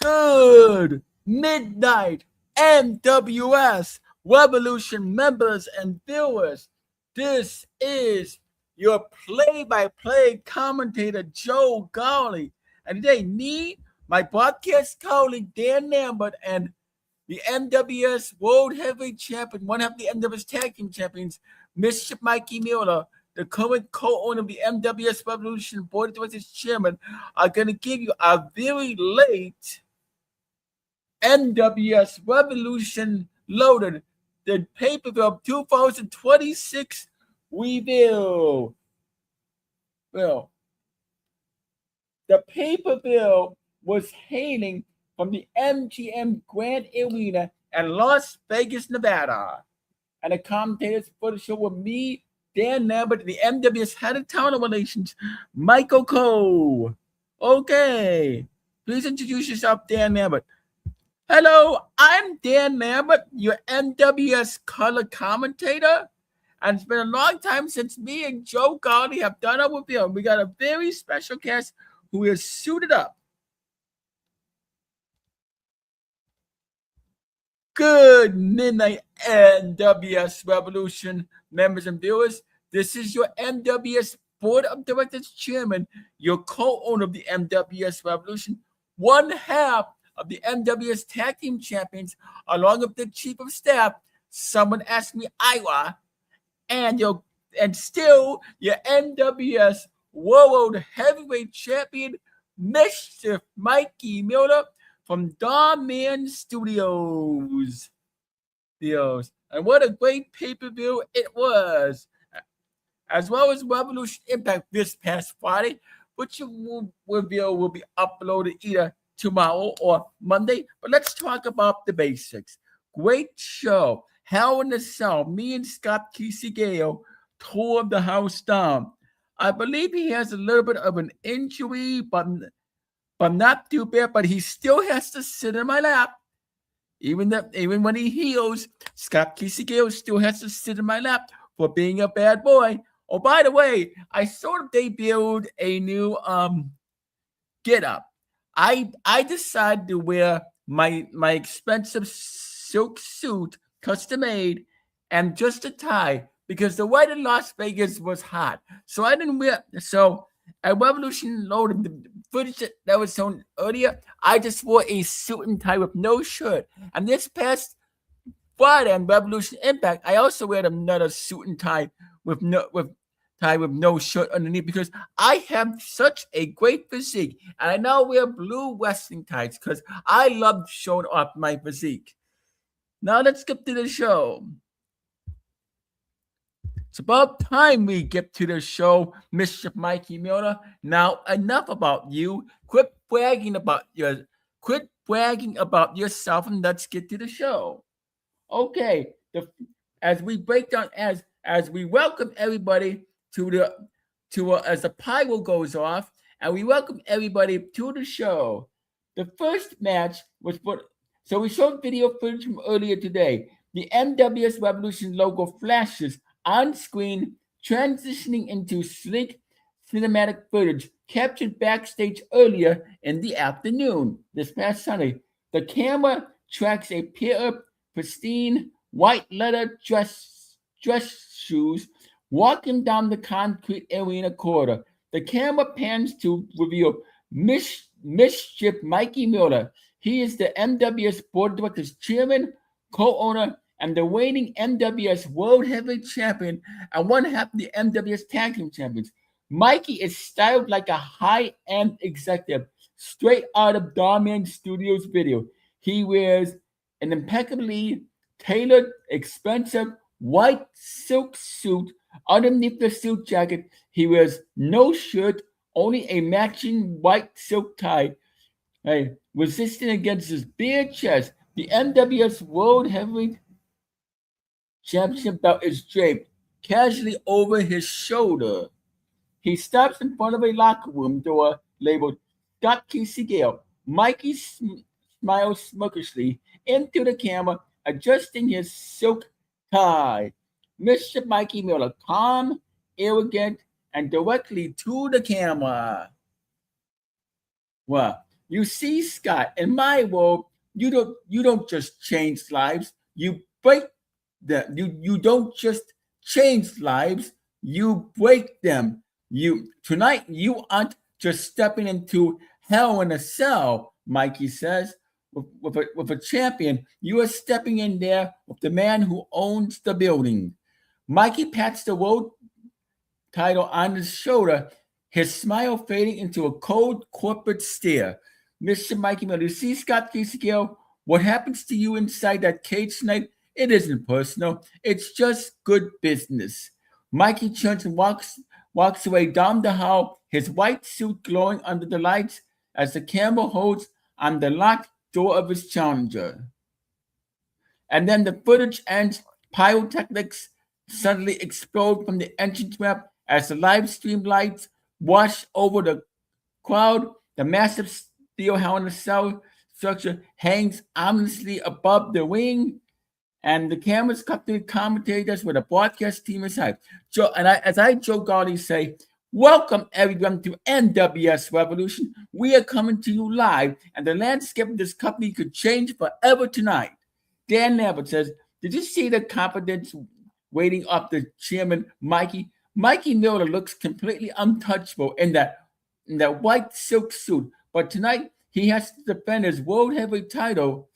Good midnight, NWS Revolution members and viewers. This is your play-by-play commentator, Joe Galli. And today, me, my broadcast colleague, Dan Lambert, and the NWS World Heavyweight Champion, one half the NWS Tag Team Champions, Mischief Mikey Mueller, the current co-owner of the NWS Revolution Board of Directors Chairman, are going to give you a very late NWS Revolution Loaded, the pay-per-view of 2026 review. Well, the pay-per-view was hailing from the MGM Grand Arena in Las Vegas, Nevada. And the commentators for the show were me, Dan Lambert, the NWS Head of Talent Relations, Michael Cole. Okay, please introduce yourself, Dan Lambert. Hello, I'm Dan Lambert, your NWS color commentator. And it's been a long time since me and Joe Galli have done our review. We got a very special guest who is suited up. Good midnight, NWS Revolution members and viewers. This is your NWS Board of Directors Chairman, your co-owner of the NWS Revolution, one half of the NWS Tag Team Champions, along with the Chief of Staff. Someone asked me Iowa, and still your NWS World Heavyweight Champion, Mischief Mikey Mueller from Darman Studios. And what a great pay-per-view it was, as well as Revolution Impact this past Friday, which review will be uploaded either tomorrow or Monday. But let's talk about the basics. Great show. Hell in the Cell. Me and Scott Kissigale tore the house down. I believe he has a little bit of an injury, but not too bad. But he still has to sit in my lap. Even when he heals, Scott Kissigale still has to sit in my lap for being a bad boy. Oh, by the way, I sort of debuted a new get up. I decided to wear my expensive silk suit, custom made, and just a tie because the weather in Las Vegas was hot. So I didn't wear. So at Revolution Loaded, the footage that was shown earlier, I just wore a suit and tie with no shirt. And this past Friday on Revolution Impact, I also wear another suit and tie with no shirt underneath because I have such a great physique. And I now wear blue wrestling tights because I love showing off my physique. Now let's get to the show. It's about time we get to the show, Mischief Mikey Mueller. Now enough about you. Quit bragging about yourself and let's get to the show. Okay, as we break down, as we welcome everybody as the pyro goes off, and we welcome everybody to the show. The first match was so we showed video footage from earlier today. The NWS Revolution logo flashes on screen, transitioning into sleek cinematic footage captured backstage earlier in the afternoon this past Sunday. The camera tracks a pair of pristine white leather dress shoes walking down the concrete arena corridor. The camera pans to reveal Mischief Mikey Mueller. He is the NWS Board of Directors Chairman, co-owner, and the reigning NWS World Heavyweight Champion and one half of the NWS Tag Team Champions. Mikey is styled like a high-end executive, straight out of Darman Studios video. He wears an impeccably tailored, expensive white silk suit. Underneath the suit jacket, he wears no shirt, only a matching white silk tie, resisting against his bare chest. The NWS World Heavyweight Championship belt is draped casually over his shoulder. He stops in front of a locker room door labeled Scott Kissigale. Mikey smiles smirkishly into the camera, adjusting his silk tie. Mr. Mikey Mueller, calm, arrogant, and directly to the camera. Wow. You see, Scott, in my world, you don't just change lives, you break them. You don't just change lives, you break them. You tonight you aren't just stepping into hell in a cell, Mikey says, with a champion. You are stepping in there with the man who owns the building. Mikey pats the world title on his shoulder, his smile fading into a cold corporate stare. Mr. Mikey Miller, you see, Scott Casey, what happens to you inside that cage tonight? It isn't personal. It's just good business. Mikey turns and walks away down the hall, his white suit glowing under the lights as the camera holds on the locked door of his challenger. And then the footage ends. Pyrotechnics suddenly explode from the entrance ramp as the live stream lights wash over the crowd. The massive steel hell in a cell structure hangs ominously above the ring, and the cameras cut to the commentators with a broadcast team aside. As I Joe Galli say, welcome everyone to NWS Revolution. We are coming to you live, and the landscape of this company could change forever tonight. Dan Lambert says, did you see the confidence waiting up the chairman, Mikey? Mikey Miller looks completely untouchable in that white silk suit, but tonight he has to defend his world heavyweight title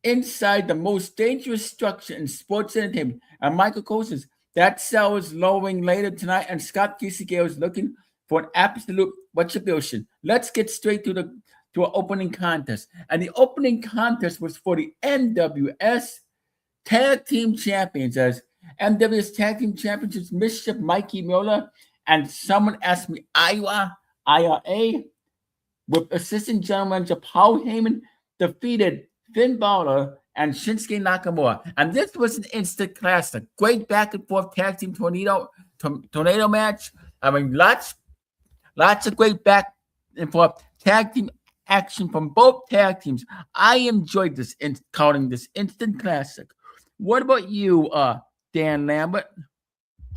inside the most dangerous structure in sports entertainment. And Michael Cole says, that cell is lowering later tonight, and Scott Kisegale is looking for an absolute retribution. Let's get straight to an opening contest. And the opening contest was for the NWS Tag Team Champions, as NWS Tag Team Champions, Mischief Mikey Miller and someone asked me IRA, with Assistant General Manager Paul Heyman, defeated Finn Balor and Shinsuke Nakamura. And this was an instant classic. Great back and forth tag team tornado match. I mean, lots of great back and forth tag team action from both tag teams. I enjoyed this in calling this instant classic. What about you, Dan Lambert?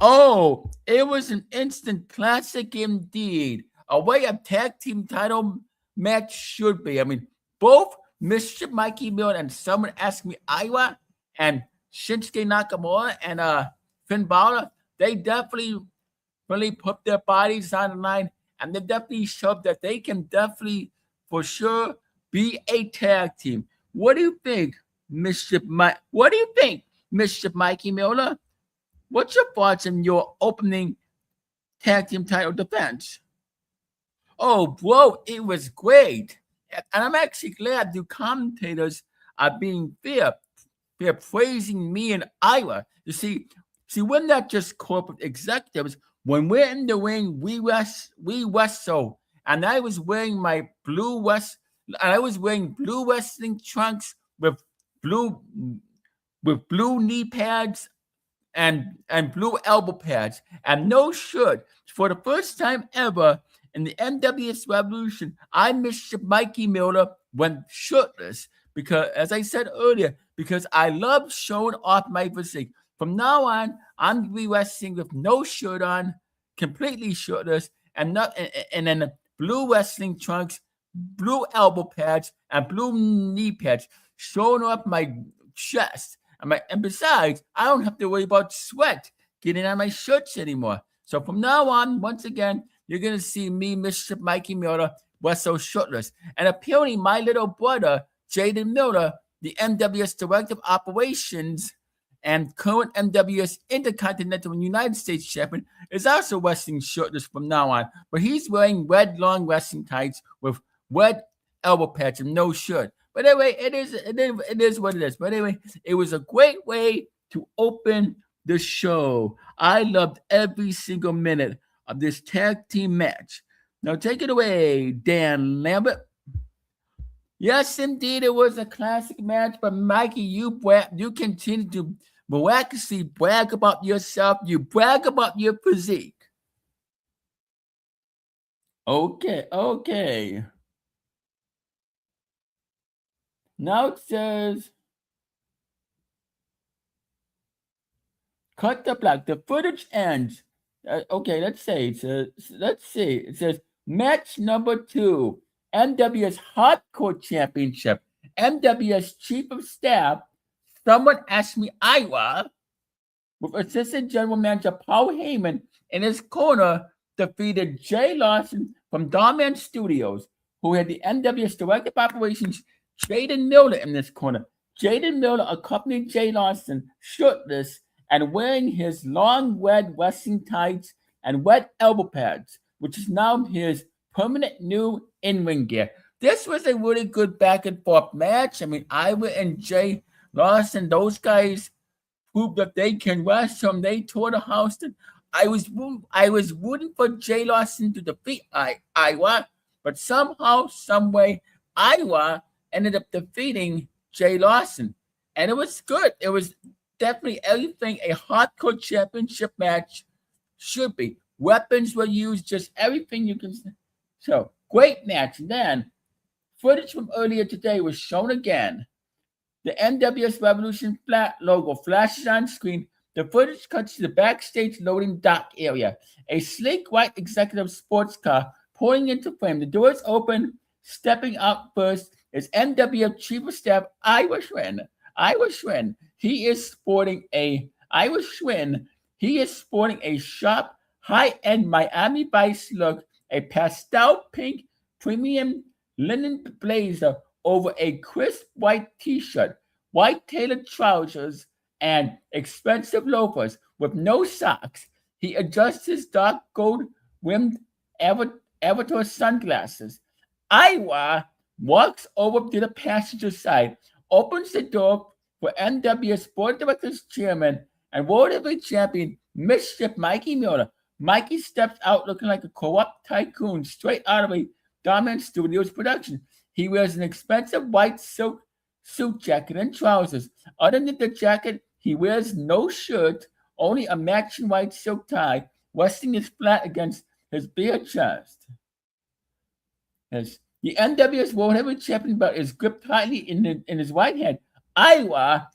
Oh, it was an instant classic indeed. A way a tag team title match should be. I mean, both Mr. Mikey Miller and someone asked me Iowa and Shinsuke Nakamura and Finn Balor, they definitely really put their bodies on the line, and they definitely showed that they can definitely, for sure, be a tag team. What do you think, Mr. Mikey Miller? What's your thoughts on your opening tag team title defense? Oh, bro, it was great. And I'm actually glad the commentators are being fair. They're praising me and Ira. You see, we're not just corporate executives. When we're in the ring, we wrestle. And I was wearing blue wrestling trunks with blue knee pads and blue elbow pads and no shirt. For the first time ever in the NWS Revolution, I Mr. Mikey Miller went shirtless because, as I said earlier, because I love showing off my physique. From now on, I'm going to be wrestling with no shirt on, completely shirtless, and then blue wrestling trunks, blue elbow pads, and blue knee pads, showing off my chest. And besides, I don't have to worry about sweat getting on my shirts anymore. So from now on, once again, you're going to see me, Mr. Mikey Miller, wrestle shirtless. And apparently my little brother, Jaden Miller, the NWS Director of Operations and current NWS Intercontinental and United States Champion, is also wrestling shirtless from now on. But he's wearing red long wrestling tights with red elbow pads and no shirt. But anyway, it is what it is. But anyway, it was a great way to open the show. I loved every single minute of this tag team match. Now take it away, Dan Lambert. Yes, indeed, it was a classic match. But Mikey, you continue to miraculously brag about yourself. You brag about your physique. Okay. Now it says, cut the black. The footage ends. Okay, let's see. It says match number 2. NWS Hardcore Championship, NWS Chief of Staff, someone asked me Iowa, with Assistant General Manager Paul Heyman in his corner, defeated Jay Lawson from Darman Studios, who had the NWS Director of Operations, Jaden Miller, in this corner. Jaden Miller accompanied Jay Lawson shirtless and wearing his long red wrestling tights and red elbow pads, which is now his permanent new in-ring gear. This was a really good back and forth match. I mean, Iowa and Jay Lawson, those guys proved that they can wrestle. They tore the house. I was rooting for Jay Lawson to defeat Iowa, but somehow, some way, Iowa ended up defeating Jay Lawson, and it was good. It was definitely everything a hardcore championship match should be. Weapons were used, just everything you can. So great match. And then footage from earlier today was shown again. The NWS Revolution flat logo flashes on screen. The footage cuts to the backstage loading dock area. A sleek white executive sports car pulling into frame. The doors open. Stepping out first is NWF Chief of Staff Iowa Schwinn. He is sporting a sharp, high-end Miami Vice look, a pastel pink premium linen blazer over a crisp white t-shirt, white tailored trousers, and expensive loafers with no socks. He adjusts his dark gold-rimmed Avatar sunglasses. Iowa walks over to the passenger side, opens the door for NWS Board of Directors Chairman and World Heavyweight Champion Mischief Mikey Miller. Mikey steps out looking like a corrupt tycoon straight out of a Darman Studios production. He wears an expensive white silk suit jacket and trousers. Underneath the jacket, he wears no shirt, only a matching white silk tie, resting his flat against his bare chest. As the NWS World Heavyweight Champion belt is gripped tightly in his right hand. Iowa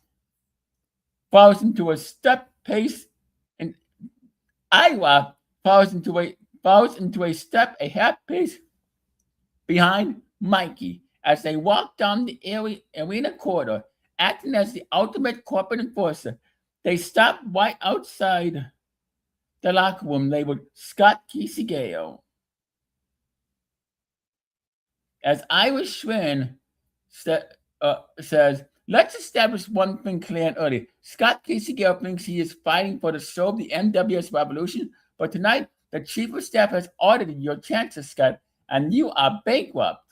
falls into a step pace, and Iowa falls into a half pace behind Mikey as they walk down the arena corridor, acting as the ultimate corporate enforcer. They stop right outside the locker room labeled Scott Kisegeo. As Iowa Schwinn says, let's establish one thing clear and early. Scott Kisegeo thinks he is fighting for the soul of the NWS Revolution, but tonight the Chief of Staff has audited your chances, Scott, and you are bankrupt.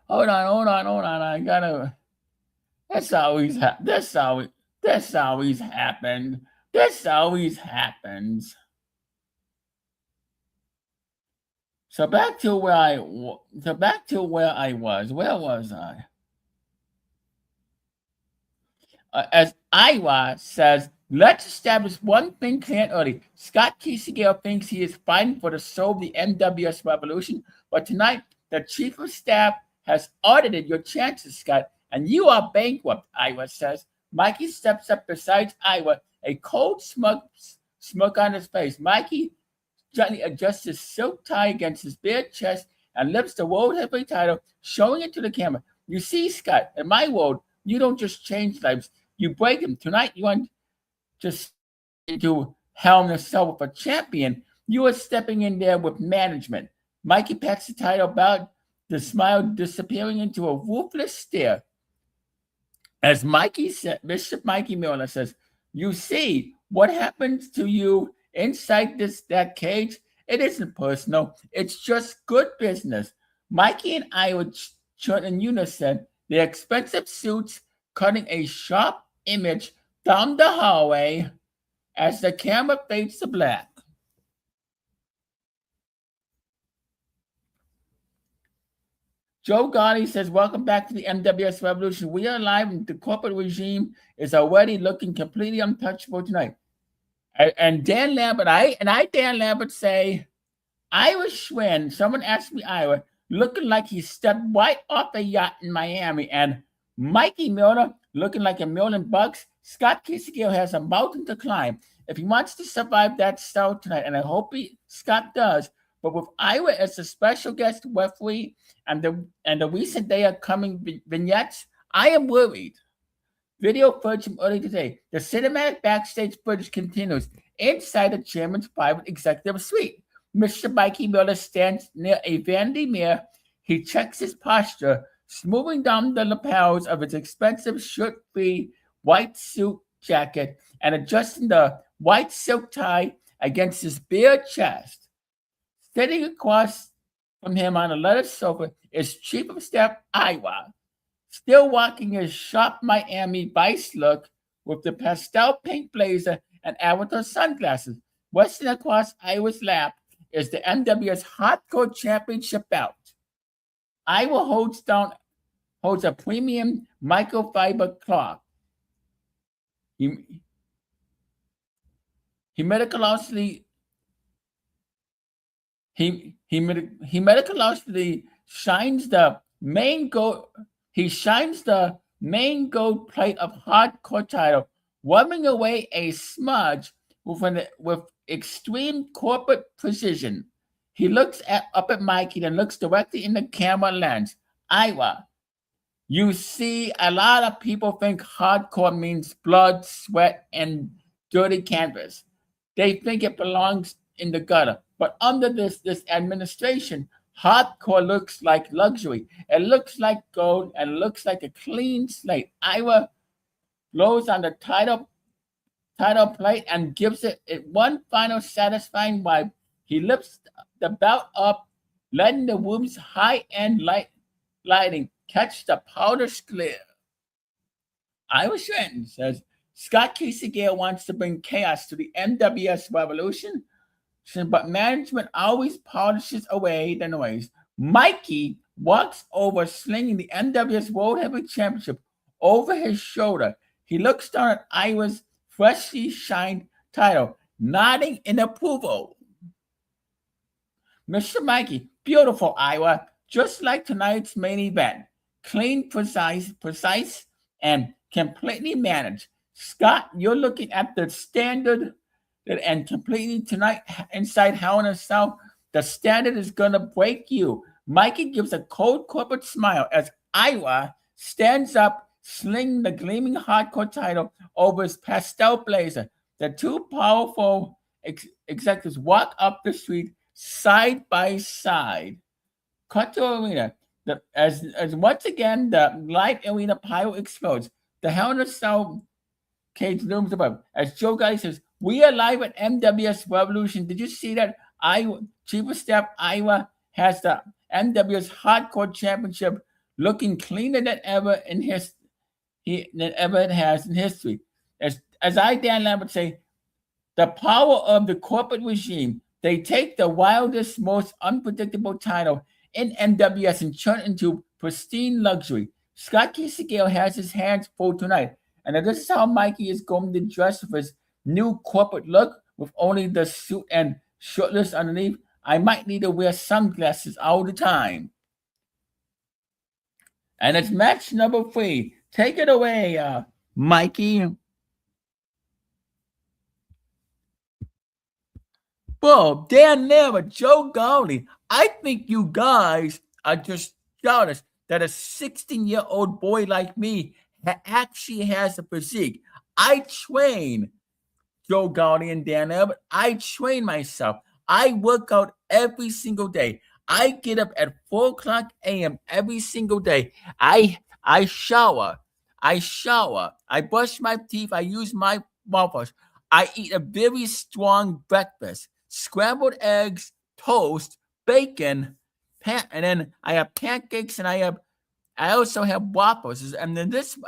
Hold on. I gotta. This always happens. So back to where I was. Where was I? As Iowa says, let's establish one thing clear and early. Scott Kisegeo thinks he is fighting for the soul of the NWS Revolution, but tonight the Chief of Staff has audited your chances, Scott, and you are bankrupt, Iowa says. Mikey steps up beside Iowa, a cold smirk on his face. Mikey gently adjusts his silk tie against his bare chest and lifts the World Heavyweight title, showing it to the camera. You see, Scott, in my world, you don't just change lives, you break them. Tonight, you aren't just into Hell in a Cell with a champion. You are stepping in there with management. Mikey pats the title about, the smile disappearing into a ruthless stare. As Bishop Mikey Miller says, you see what happens to you inside that cage? It isn't personal. It's just good business. Mikey and I would chant in unison, their expensive suits cutting a sharp image down the hallway as the camera fades to black. Joe Galli says, welcome back to the NWS Revolution. We are live and the corporate regime is already looking completely untouchable tonight. And Dan Lambert, Dan Lambert say, Iowa Schwinn, someone asked me Iowa, looking like he stepped right off a yacht in Miami and Mikey Miller looking like $1,000,000. Scott Kisegale has a mountain to climb if he wants to survive that start tonight, and I hope Scott does. But with Iowa as a special guest referee and the recent day of coming vignettes, I am worried. Video footage from earlier today. The cinematic backstage footage continues inside the chairman's private executive suite. Mr. Mikey Miller stands near a vanity mirror. He checks his posture, smoothing down the lapels of his expensive shirt-free white suit jacket and adjusting the white silk tie against his bare chest. Sitting across from him on a leather sofa is Chief of Staff Iowa, still rocking his sharp Miami Vice look with the pastel pink blazer and avatar sunglasses. Resting across Iowa's lap is the NWS Hardcore Championship belt. Iowa holds a premium microfiber cloth. He meticulously shines the main gold. He shines the main gold plate of hardcore title, rubbing away a smudge with extreme corporate precision. He looks up at Mikey, then looks directly in the camera lens. Iowa, you see, a lot of people think hardcore means blood, sweat, and dirty canvas. They think it belongs in the gutter. But under this administration, hardcore looks like luxury. It looks like gold and it looks like a clean slate. Iowa blows on the title plate and gives it one final satisfying wipe. He lifts the belt up, letting the room's high-end lighting catch the powder's glare. Iowa Trenton says, Scott Kisegale wants to bring chaos to the NWS revolution, but management always polishes away the noise. Mikey walks over, slinging the NWS World Heavyweight Championship over his shoulder. He looks down at Iowa's freshly shined title, nodding in approval. Mr. Mikey, beautiful, Iowa, just like tonight's main event. Clean, precise, and completely managed. Scott, you're looking at the standard and completely tonight inside Hell in a Cell. The standard is going to break you. Mikey gives a cold corporate smile as Iowa stands up, slinging the gleaming hardcore title over his pastel blazer. The two powerful executives walk up the street side by side. Cut to arena. As once again the live arena pyro explodes. The Hell in a Cell cage looms above. As Joe Galli says, we are live at NWS Revolution. Did you see that? Chief of Staff Iowa has the NWS Hardcore Championship looking cleaner than ever it has in history. As Dan Lambert say, the power of the corporate regime. They take the wildest, most unpredictable title in NWS and turn into pristine luxury. Scott Kisegale has his hands full tonight. And this is how Mikey is going to dress with his new corporate look with only the suit and shirtless underneath. I might need to wear sunglasses all the time. And it's match number 3. Take it away, Mikey. Boom, Dan Lambert, Joe Galli. I think you guys are just jealous that a 16-year-old boy like me actually has a physique. I train, Joe Galli and Dan Lambert. I train myself. I work out every single day. I get up at 4 o'clock a.m. every single day. I shower. I brush my teeth. I use my mouthwash. I eat a very strong breakfast. Scrambled eggs, toast, bacon, and then I have pancakes, and I also have waffles. And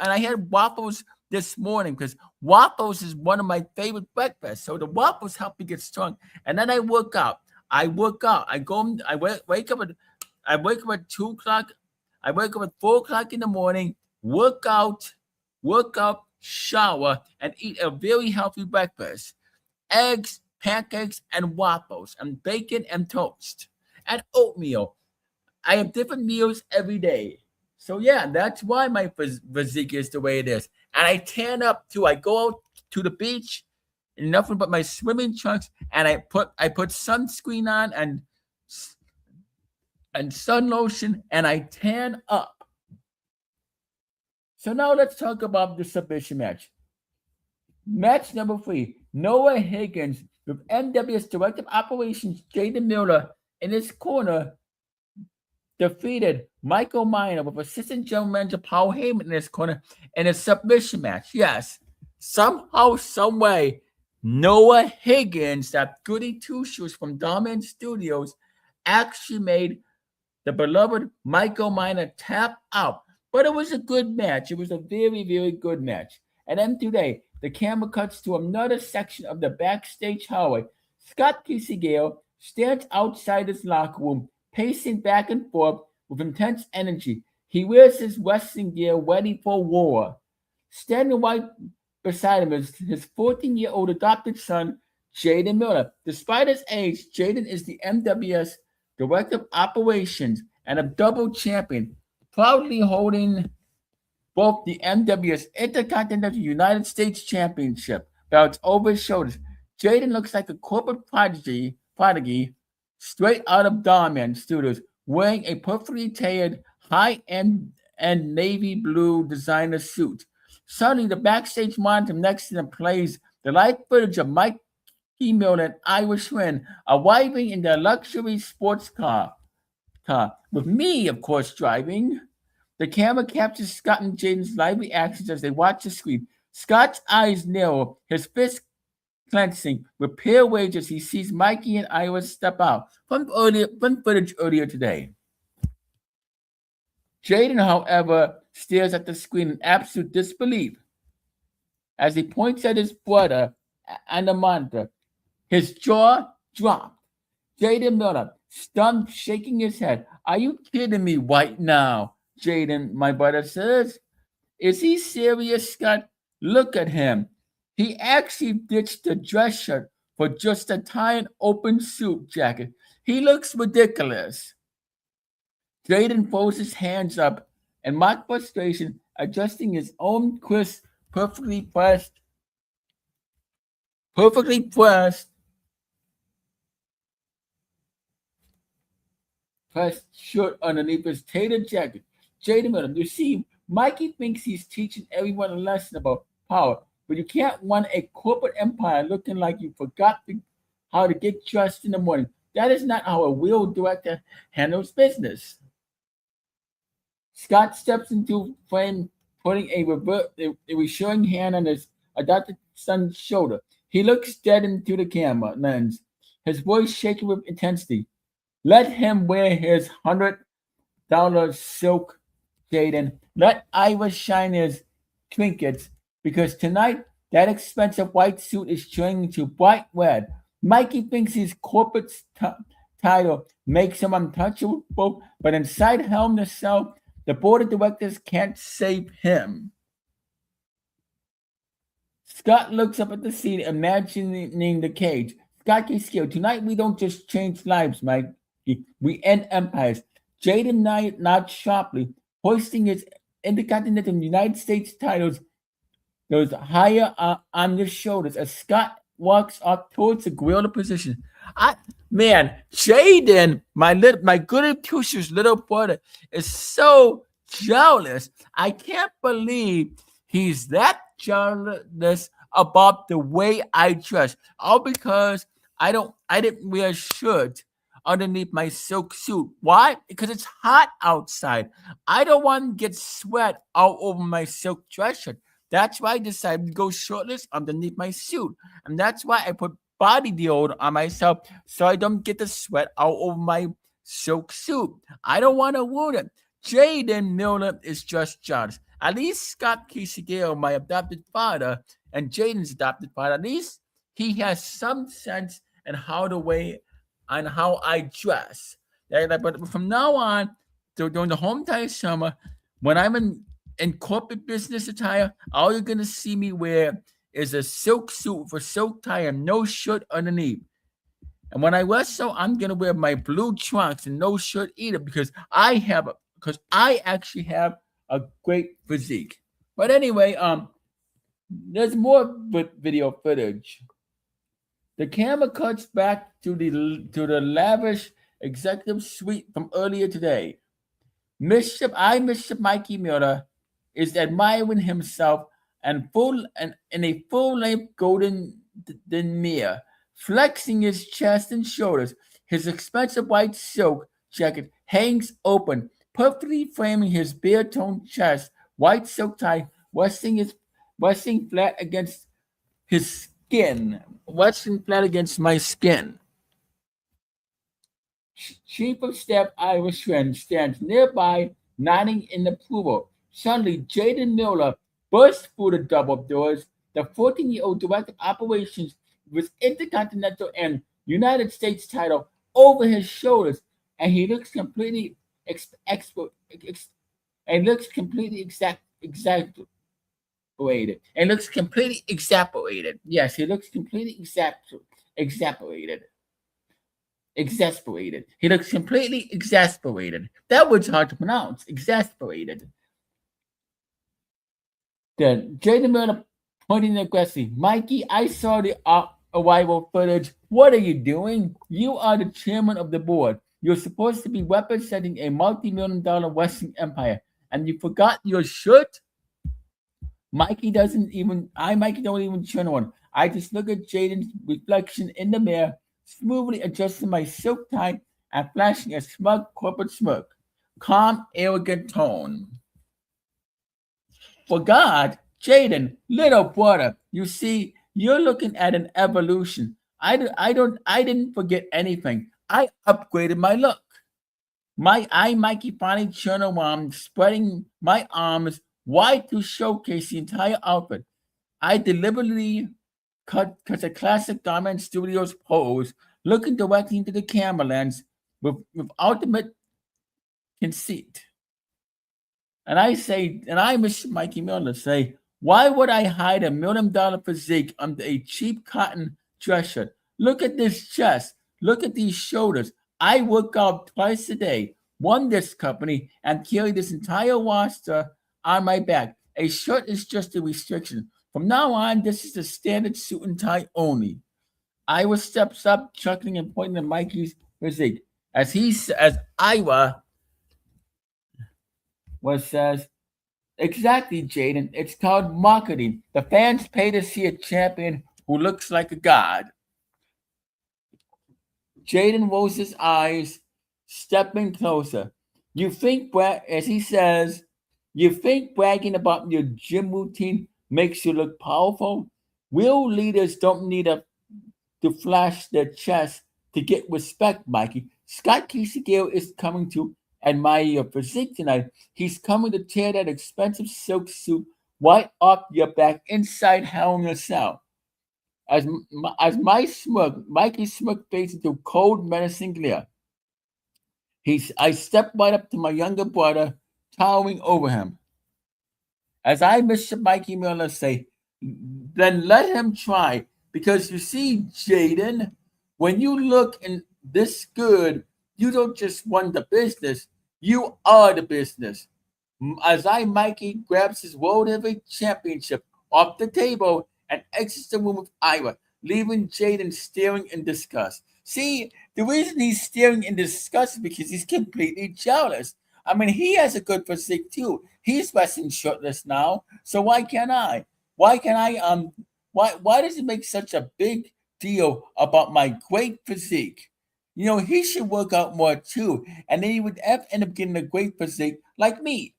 I had waffles this morning because waffles is one of my favorite breakfasts. So the waffles help me get strong. And then I work out. I wake up at 2 o'clock. I wake up at 4 o'clock in the morning, work out, shower, and eat a very healthy breakfast. Eggs, pancakes, and waffles, and bacon and toast, and oatmeal. I have different meals every day. So yeah, that's why my physique is the way it is. And I tan up too. I go out to the beach in nothing but my swimming trunks, and I put sunscreen on and sun lotion, and I tan up. So now let's talk about the submission match. Match number 3, Noah Higgins with NWS Director of Operations Jaden Miller in his corner defeated Michael Minor with Assistant General Manager Paul Heyman in his corner in a submission match. Yes, somehow, someway, Noah Higgins, that goody two-shoes from Dominant Studios, actually made the beloved Michael Minor tap out. But it was a good match. It was a very, very good match. And then today, the camera cuts to another section of the backstage hallway. Scott Gale stands outside his locker room, pacing back and forth with intense energy. He wears his wrestling gear ready for war. Standing right beside him is his 14-year-old adopted son, Jaden Miller. Despite his age, Jaden is the MWS Director of Operations and a double champion, proudly holding both the MWS Intercontinental United States Championship belts over his shoulders. Jaden looks like a corporate prodigy straight out of Dominant Studios, wearing a perfectly tailored high-end and navy blue designer suit. Suddenly, the backstage monitor next to them plays the live footage of Mikey Miller and Irish Wynn arriving in their luxury sports car, with me, of course, driving. The camera captures Scott and Jaden's live reactions as they watch the screen. Scott's eyes narrow, his fist clenching with pale rage as he sees Mikey and Iris step out from footage earlier today. Jaden, however, stares at the screen in absolute disbelief as he points at his brother and the monitor. His jaw dropped. Jaden Miller, stunned, shaking his head. Are you kidding me right now? Jaden, my brother says. Is he serious, Scott? Look at him. He actually ditched the dress shirt for just a tie and open suit jacket. He looks ridiculous. Jaden throws his hands up in mock frustration, adjusting his own crisp, perfectly pressed shirt underneath his tailored jacket. Jaden Miller, you see, Mikey thinks he's teaching everyone a lesson about power, but you can't run a corporate empire looking like you forgot how to get dressed in the morning. That is not how a real director handles business. Scott steps into frame, putting a reassuring hand on his adopted son's shoulder. He looks dead into the camera lens, his voice shaking with intensity. Let him wear his $100 silk, Jaden. Let Ira shine his trinkets, because tonight that expensive white suit is turning to bright red. Mikey thinks his corporate title makes him untouchable, but inside Hell in a Cell, the board of directors can't save him. Scott looks up at the scene, imagining the cage. Scott gets scared. Tonight we don't just change lives, Mike. We end empires. Jaden nods sharply, hoisting his Intercontinental United States titles goes higher on his shoulders as Scott walks up towards the gorilla position. Jaden, my goody two-shoes little brother, is so jealous. I can't believe he's that jealous about the way I dress. All because I didn't wear a shirt underneath my silk suit. Why? Because it's hot outside. I don't want to get sweat all over my silk dress shirt. That's why I decided to go shirtless underneath my suit. And that's why I put body deodorant on myself so I don't get the sweat all over my silk suit. I don't want to ruin it. Jaden Miller is just jealous. At least Scott Gale, my adopted father, and Jaden's adopted father, at least he has some sense in how I dress. But from now on, during the whole entire summer, when I'm in corporate business attire, all you're going to see me wear is a silk suit with a silk tie and no shirt underneath. And when I wrestle, I'm going to wear my blue trunks and no shirt either, because I have because I actually have a great physique. But anyway, there's more video footage. The camera cuts back to the lavish executive suite from earlier today. Mischief Mikey Miller is admiring himself and in a full-length golden mirror, flexing his chest and shoulders. His expensive white silk jacket hangs open, perfectly framing his bare-toned chest. White silk tie resting flat against his skin, resting flat against my skin. Chief of Staff Irish friend stands nearby, nodding in approval. Suddenly, Jaden Miller burst through the double doors. The 14-year-old director of operations with Intercontinental and United States title over his shoulders, and he looks completely exasperated. And looks completely exasperated. Yes, he looks completely exasperated. Exasperated. He looks completely exasperated. That word's hard to pronounce. Exasperated. Then Jaden Miller pointing aggressively. Mikey, I saw the arrival footage. What are you doing? You are the chairman of the board. You're supposed to be representing a multi-million-dollar Western empire, and you forgot your shirt? Mikey don't even turn on. I just look at Jaden's reflection in the mirror, smoothly adjusting my silk tie and flashing a smug corporate smirk. Calm, arrogant tone. For God, Jaden, little brother, you see, you're looking at an evolution. I didn't forget anything. I upgraded my look. Mikey finally turned around, spreading my arms wide to showcase the entire outfit. I deliberately cut a classic Diamond Studios pose, looking directly into the camera lens with ultimate conceit. And I miss Mikey Miller say, why would I hide $1 million physique under a cheap cotton dress shirt? Look at this chest. Look at these shoulders. I work out twice a day, run this company, and carry this entire roster on my back. A shirt is just a restriction. From now on, this is the standard suit and tie only. Ira steps up, chuckling and pointing at Mikey's physique. As Ira says, exactly, Jaden. It's called marketing. The fans pay to see a champion who looks like a god. Jaden rolls his eyes, stepping closer. As he says, you think bragging about your gym routine makes you look powerful? Real leaders don't need to flash their chest to get respect, Mikey. Scott Keesegale is coming to admire your physique tonight. He's coming to tear that expensive silk suit right off your back inside Hell in a Cell. As Mikey's smirk fades into cold, menacing glare. I step right up to my younger brother, towering over him. As I miss Mikey Miller say, then let him try. Because you see, Jaden, when you look in this good, you don't just run the business, you are the business. As Mikey grabs his World Heavyweight Championship off the table and exits the room with Ira, leaving Jaden staring in disgust. See, the reason he's staring in disgust is because he's completely jealous. I mean, he has a good physique too. He's wrestling shirtless now, so why can't I? Why does he make such a big deal about my great physique? You know, he should work out more too, and then he would end up getting a great physique like me.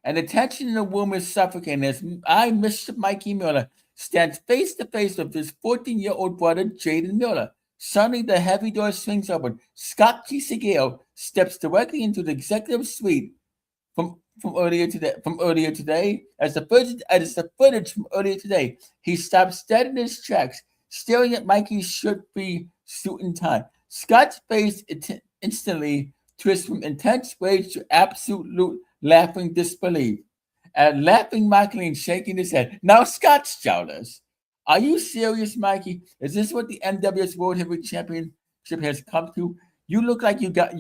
And the tension in the room is suffocating as Mr. Mikey Miller, stands face to face with his 14-year-old brother, Jaden Miller. Suddenly, the heavy door swings open. Scott Keesegale steps directly into the executive suite from earlier today. As the footage from earlier today, he stops dead in his tracks, staring at Mikey's shirt-free suit and tie. Scott's face instantly twists from intense rage to absolute laughing disbelief. And laughing Mikey and shaking his head. Now Scott's jealous. Are you serious, Mikey? Is this what the NWS World Heavyweight Championship has come to? You look like you got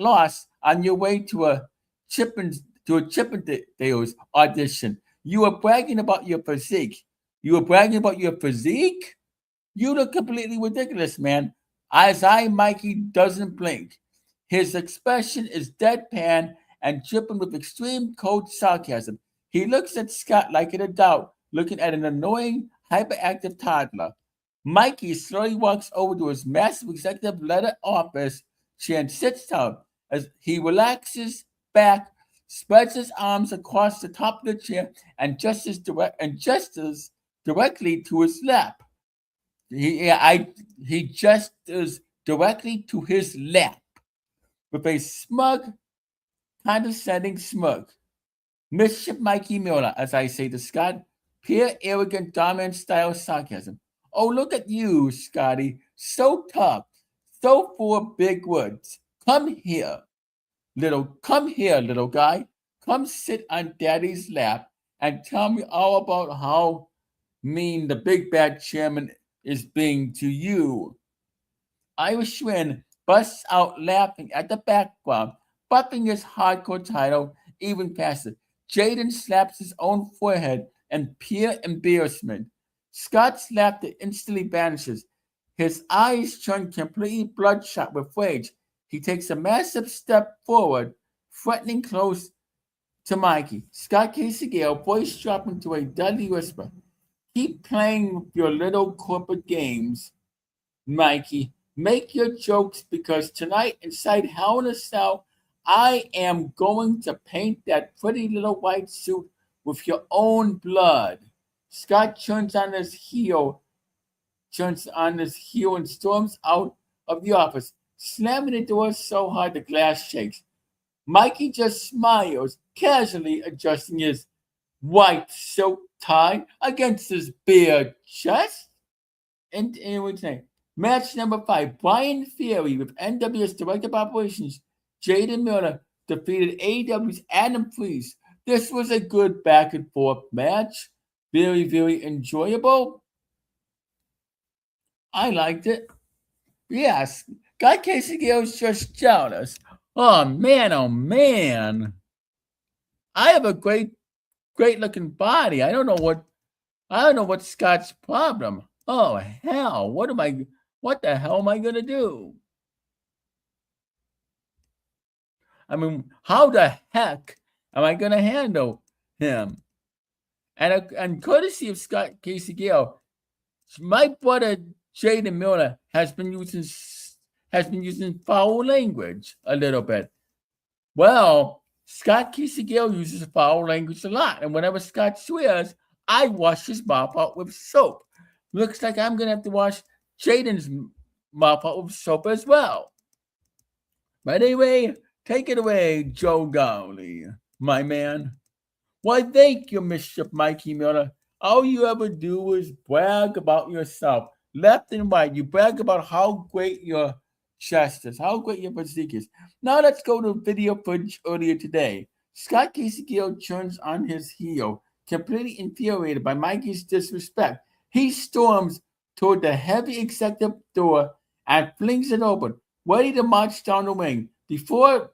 lost on your way to a Chippendales audition. You were bragging about your physique. You were bragging about your physique? You look completely ridiculous, man. As Mikey doesn't blink. His expression is deadpan and dripping with extreme cold sarcasm. He looks at Scott like an adult looking at an annoying, hyperactive toddler. Mikey slowly walks over to his massive executive letter office chair and sits down as he relaxes back, spreads his arms across the top of the chair, and gestures directly to his lap. He gestures directly to his lap with a smug, condescending smirk. Mischief Mikey Miller, as I say to Scott, pure arrogant dominant style sarcasm. Oh, look at you, Scotty. So tough, so full of big words. Come here, little guy. Come sit on Daddy's lap and tell me all about how mean the big bad chairman is being to you. Irishman busts out laughing at the background, buffing his hardcore title even faster. Jaden slaps his own forehead in pure embarrassment. Scott's laughter instantly vanishes. His eyes turn completely bloodshot with rage. He takes a massive step forward, threatening close to Mikey. Scott Casey Gale, voice dropping to a deadly whisper. Keep playing with your little corporate games, Mikey. Make your jokes because tonight inside Hell in a Cell, I am going to paint that pretty little white suit with your own blood. Scott turns on his heel and storms out of the office, slamming the door so hard the glass shakes. Mikey just smiles, casually adjusting his white silk tie against his bare chest. And what's name? Match number 5, Brian Fury with NWS Director of Operations, Jaden Miller defeated AEW's Adam Priest. This was a good back and forth match. Very, very enjoyable. I liked it. Yes, Guy Casey Gale's just jealous. Oh man. I have a great looking body. I don't know what Scott's problem. Oh hell, what the hell am I gonna do? I mean, how the heck am I gonna handle him? And courtesy of Scott Casey Gale, my brother Jaden Miller has been using foul language a little bit. Well, Scott Casey Gale uses foul language a lot, and whenever Scott swears, I wash his mouth out with soap. Looks like I'm gonna have to wash Jaden's mouth out with soap as well. But anyway, take it away, Joe Galli, my man. Why, thank you, Mischief Mikey Miller. All you ever do is brag about yourself, left and right. You brag about how great your chest is, how great your physique is. Now let's go to video footage earlier today. Scott Casey Gale turns on his heel, completely infuriated by Mikey's disrespect. He storms toward the heavy executive door and flings it open, ready to march down the ring. Before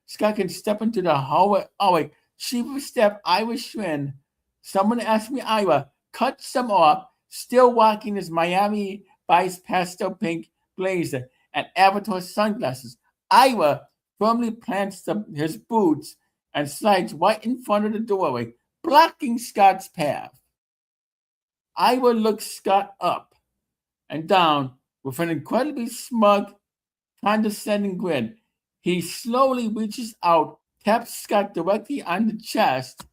Scott can step into the hallway, Chief of Staff Ira Schwinn, someone asked me Ira, cuts some off, still rocking his Miami Vice pastel pink blazer and Avatar sunglasses. Ira firmly plants his boots and slides right in front of the doorway, blocking Scott's path. Ira looks Scott up and down with an incredibly smug, condescending grin. He slowly reaches out, taps Scott directly on the chest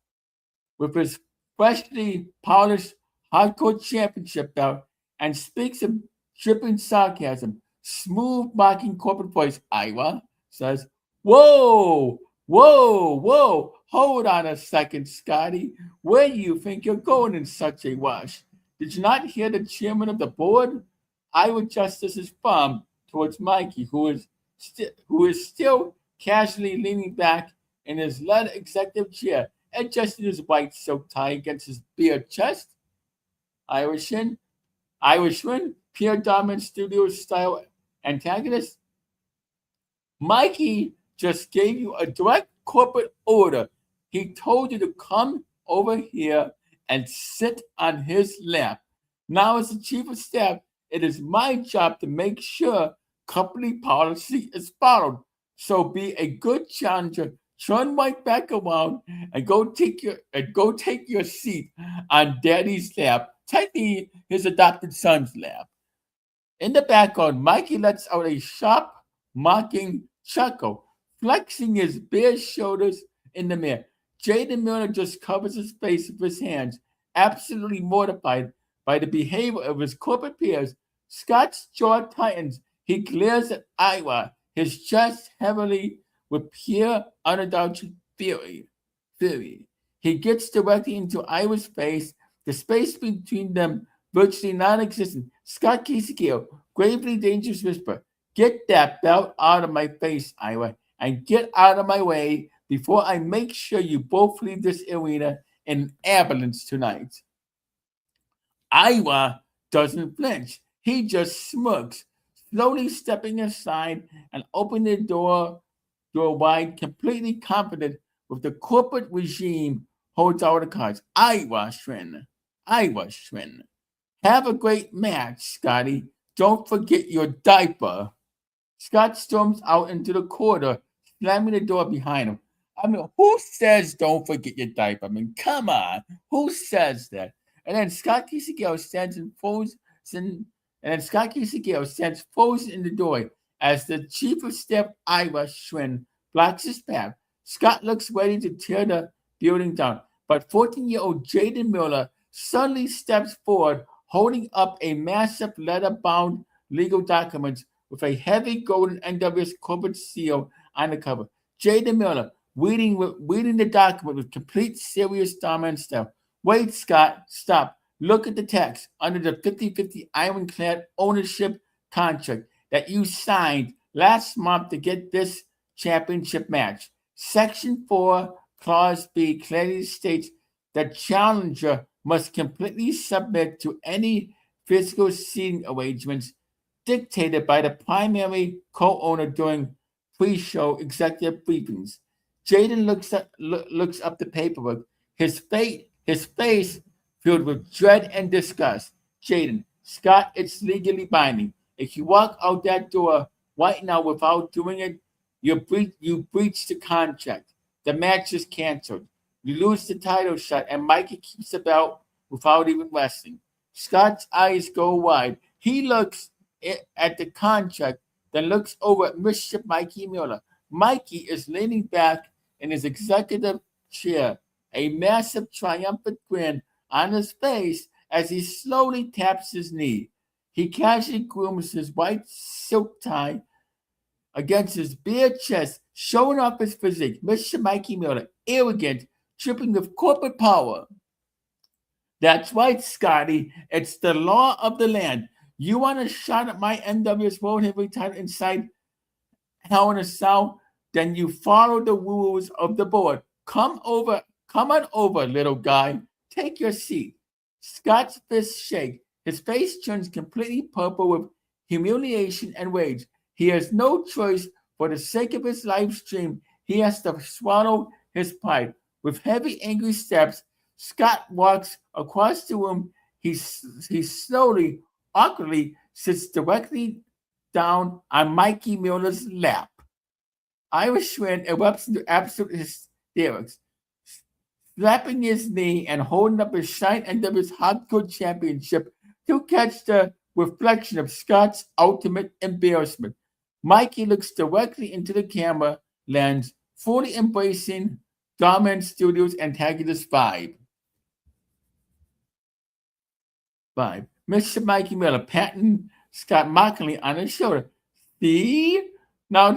with his freshly polished hardcore championship belt and speaks in dripping sarcasm. Smooth, mocking corporate voice, Ira says, Whoa, hold on a second, Scotty. Where do you think you're going in such a rush? Did you not hear the chairman of the board? Ira adjusts his thumb towards Mikey, who is still casually leaning back in his leather executive chair, adjusting his white silk tie against his bare chest. Irishman, pure dominant studio style antagonist. Mikey just gave you a direct corporate order. He told you to come over here and sit on his lap. Now, as the chief of staff, it is my job to make sure company policy is followed. So be a good challenger, turn right back around, and go take your seat on Daddy's lap, technically his adopted son's lap. In the background, Mikey lets out a sharp, mocking chuckle, flexing his bare shoulders in the mirror. Jaden Miller just covers his face with his hands, absolutely mortified by the behavior of his corporate peers. Scott's jaw tightens. He glares at Iowa, his chest heavily with pure, unadulterated fury. He gets directly into Iowa's face, the space between them virtually non-existent. Scott Casey gravely dangerous whisper, "Get that belt out of my face, Iowa, and get out of my way before I make sure you both leave this arena in an ambulance tonight." Iowa doesn't flinch. He just smirks, slowly stepping aside and opening the door wide, completely confident with the corporate regime holds all the cards. Iowa Schwinn. Have a great match, Scotty. Don't forget your diaper. Scott storms out into the corridor, slamming the door behind him. I mean, who says don't forget your diaper? I mean, come on. Who says that? And then Scott Kisagel stands frozen in the doorway as the chief of staff, Ira Schwinn, blocks his path. Scott looks ready to tear the building down, but 14-year-old Jaden Miller suddenly steps forward, holding up a massive leather-bound legal document with a heavy golden NWS corporate seal on the cover. Jaden Miller reading the document with complete serious dominant style. "Wait, Scott, stop. Look at the text under the 50-50 ironclad ownership contract that you signed last month to get this championship match. Section 4, Clause B clearly states that challenger must completely submit to any physical seating arrangements dictated by the primary co-owner during pre-show executive briefings." Jaden looks up the paperwork, his face filled with dread and disgust. "Jaden, Scott, it's legally binding. If you walk out that door right now without doing it, you breach the contract. The match is canceled. You lose the title shot, and Mikey keeps the belt without even wrestling." Scott's eyes go wide. He looks at the contract, then looks over at Mischief Mikey Miller. Mikey is leaning back in his executive chair, a massive triumphant grin on his face as he slowly taps his knee. He casually grooms his white silk tie against his bare chest, showing off his physique. Mr. Mikey Miller, arrogant, dripping with corporate power. "That's right, Scotty. It's the law of the land. You want a shot at my NWS World Heavyweight title inside Hell in a Cell? Then you follow the rules of the board. Come on over, little guy. Take your seat." Scott's fists shake. His face turns completely purple with humiliation and rage. He has no choice. For the sake of his live stream, he has to swallow his pride. With heavy, angry steps, Scott walks across the room. He slowly, awkwardly sits directly down on Mikey Miller's lap. Irish Schwinn erupts into absolute hysterics, slapping his knee and holding up his shine NWS Hardcore Championship to catch the reflection of Scott's ultimate embarrassment. Mikey looks directly into the camera lens, fully embracing Dominant Studios' antagonist vibe. Mr. Mikey Miller patting Scott mockingly on his shoulder. "See? Now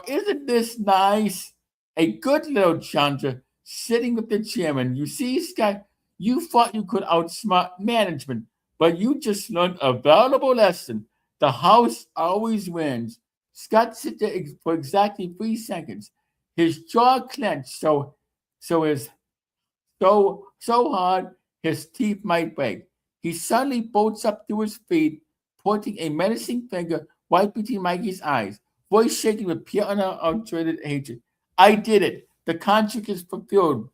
isn't this nice? A good little challenger sitting with the chairman. You see, Scott, you thought you could outsmart management, but you just learned a valuable lesson. The house always wins." Scott sits there for exactly 3 seconds, his jaw clenched so hard his teeth might break. He suddenly bolts up to his feet, pointing a menacing finger right between Mikey's eyes. voice shaking with pure unadulterated hatred. I did it. The contract is fulfilled.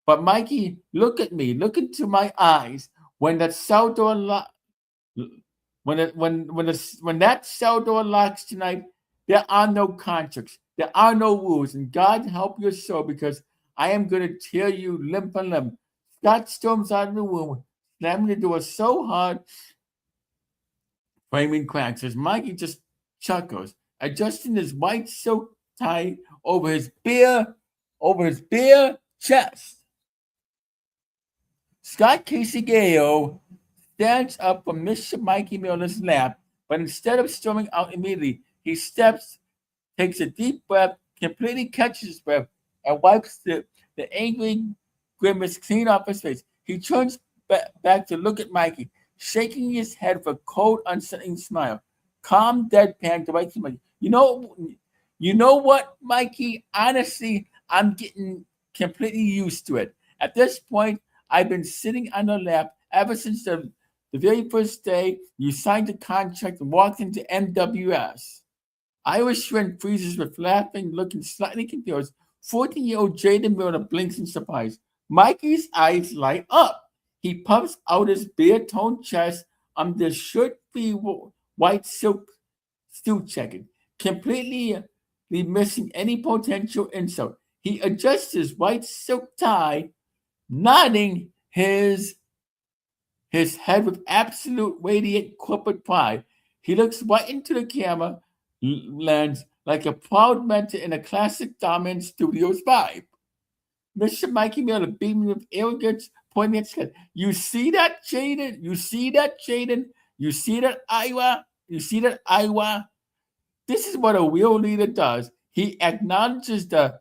But Mikey, look at me. Look into my eyes. When that cell door when that cell door locks tonight, there are no contracts. There are no rules. And God help your soul, because I am going to tear you limb from limb. Scott storms out of the room, slamming the door so hard, framing cracks, as Mikey just chuckles, adjusting his white silk tie over his bare chest. Scott Casey Gale stands up from Mr. Mikey Miller's lap, but instead of storming out immediately, he steps, takes a deep breath, completely catches his breath, and wipes the angry grimace clean off his face. He turns back to look at Mikey, shaking his head with a cold, unsettling smile. Calm, deadpan, directs to Mikey. You know what, Mikey? Honestly, I'm getting completely used to it. At this point, I've been sitting on your lap ever since the very first day you signed the contract and walked into NWS. Irish friend freezes with laughing, looking slightly confused. 14-year-old Jaden Miller blinks in surprise. Mikey's eyes light up. He puffs out his bare-toned chest on the shirt-free white silk suit jacket, completely missing any potential insult. He adjusts his white silk tie, nodding his head with absolute radiant corporate pride. He looks right into the camera lens like a proud mentor in a classic Diamond Studios vibe. Mr. Mikey Miller beaming with arrogance, pointing at Scott. You see that, Jaden? You see that, Jaden? You see that, Iowa? You see that, Iowa? This is what a real leader does. He acknowledges the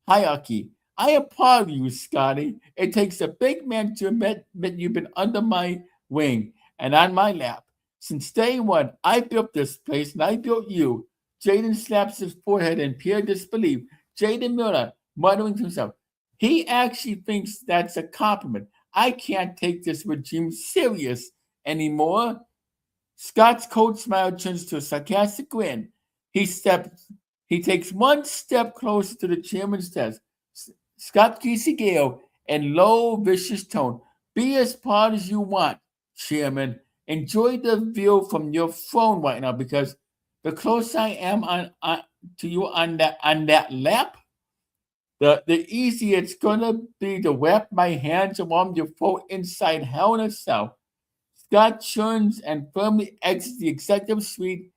hierarchy. I am proud of you, Scotty. It takes a big man to admit you've been under my wing and on my lap. Since day one, I built this place and I built you. Jaden slaps his forehead in pure disbelief. Jaden Miller, muttering to himself, he actually thinks that's a compliment. I can't take this regime serious anymore. Scott's cold smile turns to a sarcastic grin. He takes one step closer to the chairman's desk. Scott Casey Gale, in low, vicious tone. Be as proud as you want, Chairman. Enjoy the view from your phone right now, because the closer I am to you on that lap, the easier it's gonna be to wrap my hands around your phone inside hell in itself. Scott turns and firmly exits the executive suite,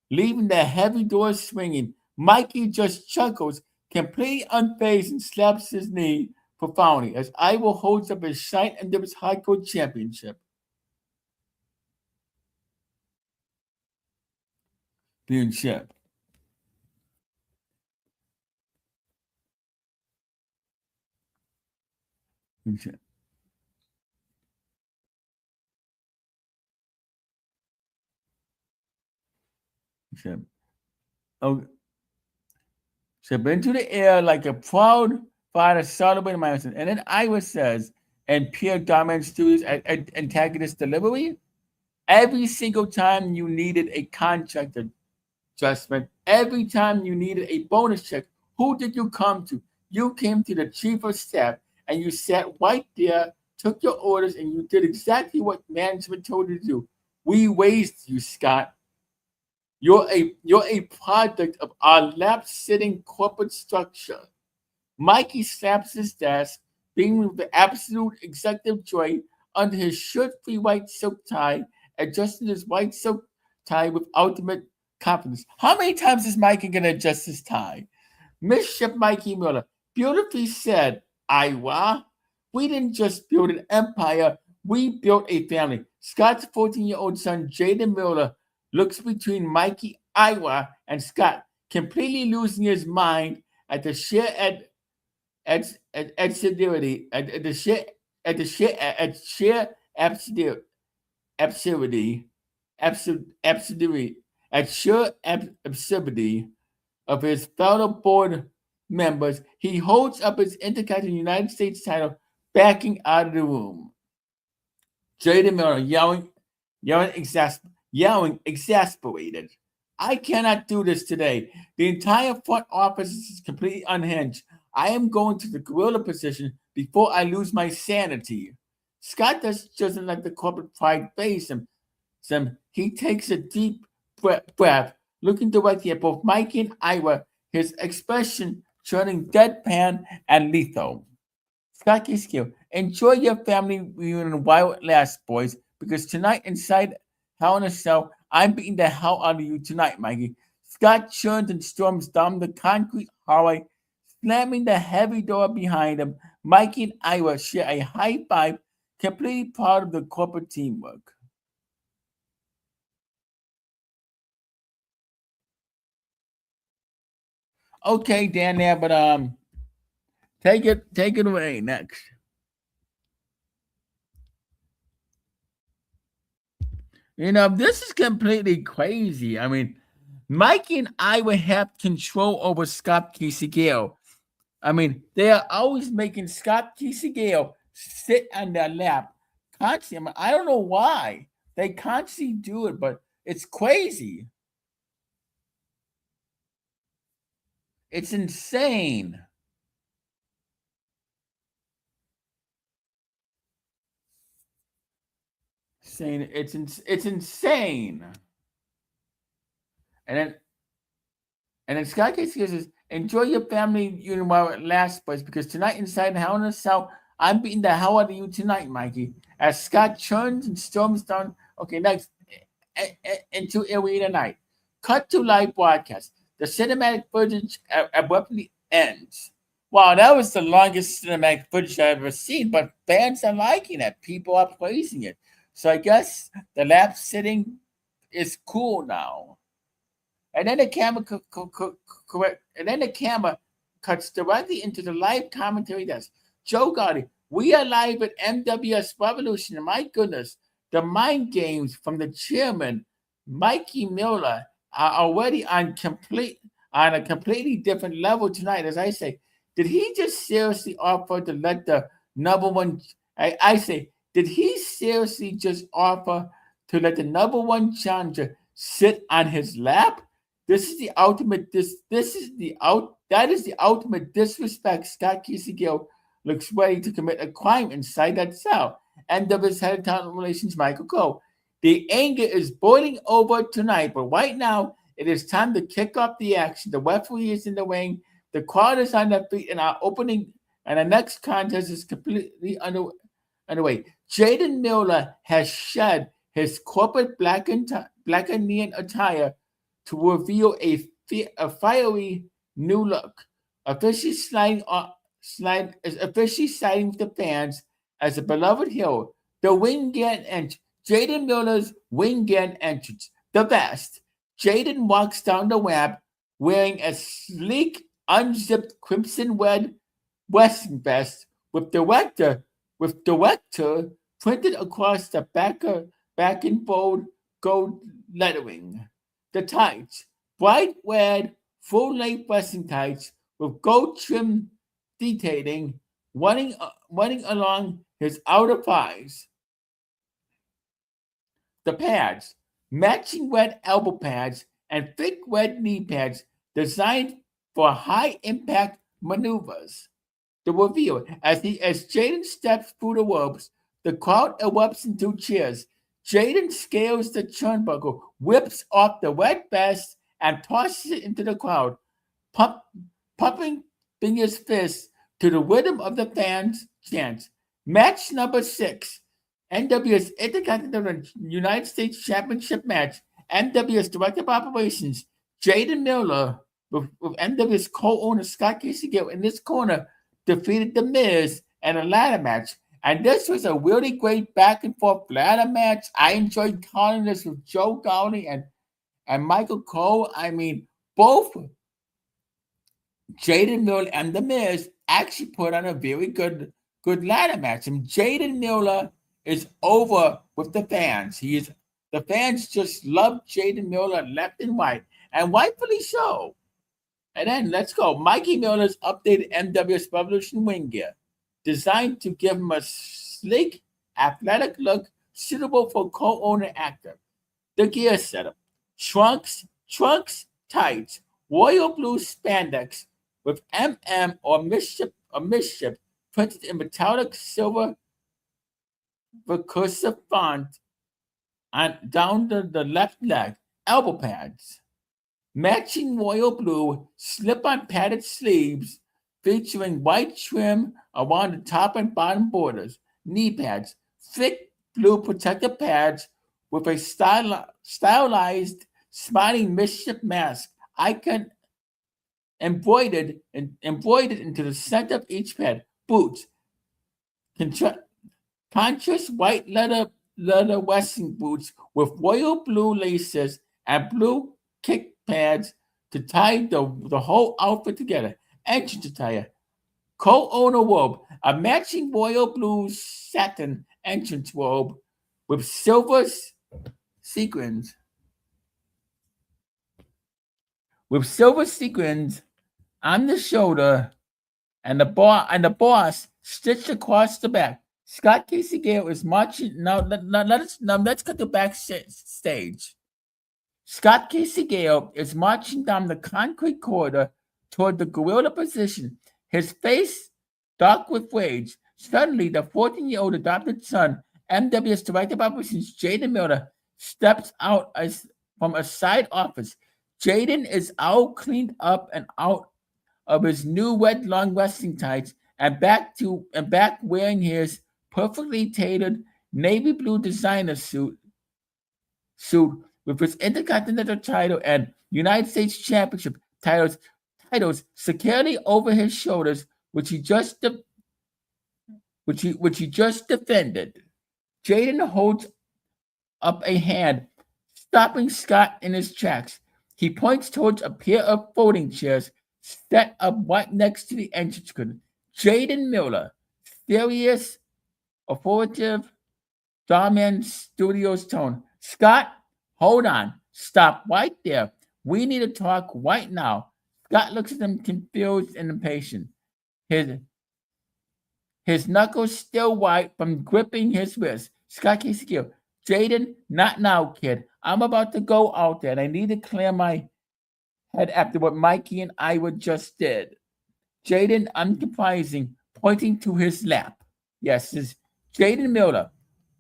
leaving the heavy door swinging. Mikey just chuckles, completely unfazed, and slaps his knee profoundly as Iowa holds up his shine and his hardcore championship. Being champ. Being champ. Champ. Oh, step into the air like a proud father celebrating milestone. And then Iowa says, and Pierre Diamond Studios antagonist delivery, every single time you needed a contract adjustment, every time you needed a bonus check, who did you come to? You came to the chief of staff, and you sat right there, took your orders, and you did exactly what management told you to do. We raised you, Scott. You're a product of our lap-sitting corporate structure. Mikey slaps his desk, beaming with the absolute executive joy under his shirt-free white silk tie, adjusting his white silk tie with ultimate confidence. How many times is Mikey going to adjust his tie? Mischief Mikey Miller beautifully said, Iowa, we didn't just build an empire, we built a family. Scott's 14-year-old son, Jaden Miller, looks between Mikey, Iowa, and Scott, completely losing his mind at the sheer absurdity, absurdity of his fellow board members. He holds up his Intercontinental United States title, backing out of the room. Jaden Miller yelling exasperated. I cannot do this today. The entire front office is completely unhinged. I am going to the gorilla position before I lose my sanity. Scott doesn't let the corporate pride phase him. He takes a deep breath, looking directly at both Mikey and Ira, his expression turning deadpan and lethal. Scott Skill, enjoy your family reunion while it lasts, boys, because tonight inside Hell in a Cell, I'm beating the hell out of you tonight, Mikey. Scott churns and storms down the concrete hallway, slamming the heavy door behind him. Mikey and Ira share a high five, completely part of the corporate teamwork. Okay, Dan there, but take it away next. This is completely crazy. I mean, Mikey and I would have control over Scott Gale. I mean, they are always making Scott Gale sit on their lap constantly. I don't know why they constantly do it, but it's crazy. It's insane. Saying it's insane. And then Scott Casey says, enjoy your family union while it lasts, boys, because tonight inside Hell in a Cell, I'm beating the hell out of you tonight, Mikey. As Scott churns and storms down. Okay, next into Arena Night. Cut to live broadcast. The cinematic footage abruptly ends. Wow, that was the longest cinematic footage I've ever seen, but fans are liking it. People are praising it. So I guess the lap sitting is cool now. And then the camera cuts directly into the live commentary desk. Joe Galli, we are live at NWS Revolution. And my goodness, the mind games from the chairman, Mikey Miller, are already on a completely different level tonight. As I say, did he just seriously offer to let the number one? I say, did he seriously just offer to let the number one challenger sit on his lap? This is the ultimate that is the ultimate disrespect. Scott Gill looks ready to commit a crime inside that cell. NWS head of talent relations, Michael Cole. The anger is boiling over tonight, but right now it is time to kick off the action. The referee is in the ring, the crowd is on their feet, and our opening and the next contest is completely underway. Jaden Miller has shed his corporate black and neon attire to reveal a fiery new look, officially sliding with the fans as a beloved hero. The Wingate and Jaden Miller's Wingate entrance, the best. Jaden walks down the ramp wearing a sleek, unzipped crimson red western vest with director printed across the back in bold gold lettering. The tights, bright red, full-length western tights with gold trim detailing running along his outer thighs. The pads, matching red elbow pads and thick red knee pads designed for high-impact maneuvers. The reveal, as Jaden steps through the ropes, the crowd erupts into cheers. Jaden scales the turnbuckle, whips off the red vest, and tosses it into the crowd, pumping his fists to the rhythm of the fans' chants. Match number 6, NWS Intercontinental United States Championship match. NWS Director of Operations, Jaden Miller, with NWS co-owner Scott Casey in this corner, defeated The Miz in a ladder match. And this was a really great back and forth ladder match. I enjoyed calling this with Joe Galli and Michael Cole. I mean, both Jaden Miller and The Miz actually put on a very good ladder match. And Jaden Miller is over with the fans. The fans just love Jaden Miller left and right, and rightfully so. And then let's go. Mikey Miller's updated NWS Revolution wing gear, designed to give him a sleek, athletic look suitable for co-owner actor. The gear setup: trunks, trunks, tights, royal blue spandex with Mischief printed in metallic silver recursive font and down the left leg, elbow pads. Matching royal blue slip-on padded sleeves featuring white trim around the top and bottom borders, knee pads, thick blue protective pads with a stylized smiling mischief mask icon embroidered into the center of each pad. Boots, conscious white leather western boots with royal blue laces and blue kick pads to tie the whole outfit together. Entrance attire, co-owner robe, a matching royal blue satin entrance robe with silver sequins. With silver sequins on the shoulder and the boss stitched across the back. Scott Casey Gale is marching now. Let's cut to backstage. Scott Casey Gale is marching down the concrete corridor toward the gorilla position, his face dark with rage. Suddenly, the 14-year-old adopted son, NWS Director of Operations Jaden Miller, steps out from a side office. Jaden is all cleaned up and out of his new red long wrestling tights and back wearing his perfectly tailored navy blue designer suit with his Intercontinental title and United States Championship titles securely over his shoulders, which he just defended. Jaden holds up a hand, stopping Scott in his tracks. He points towards a pair of folding chairs set up right next to the entrance curtain. Jaden Miller, serious, authoritative, Starman Studios tone. Scott, hold on. Stop right there. We need to talk right now. Scott looks at him confused and impatient. His knuckles still white from gripping his wrist. Scott Casey Gill. Jaden, not now, kid. I'm about to go out there and I need to clear my head after what Mikey and I just did. Jaden, uncompromising, pointing to his lap. Yes, it's Jaden Miller,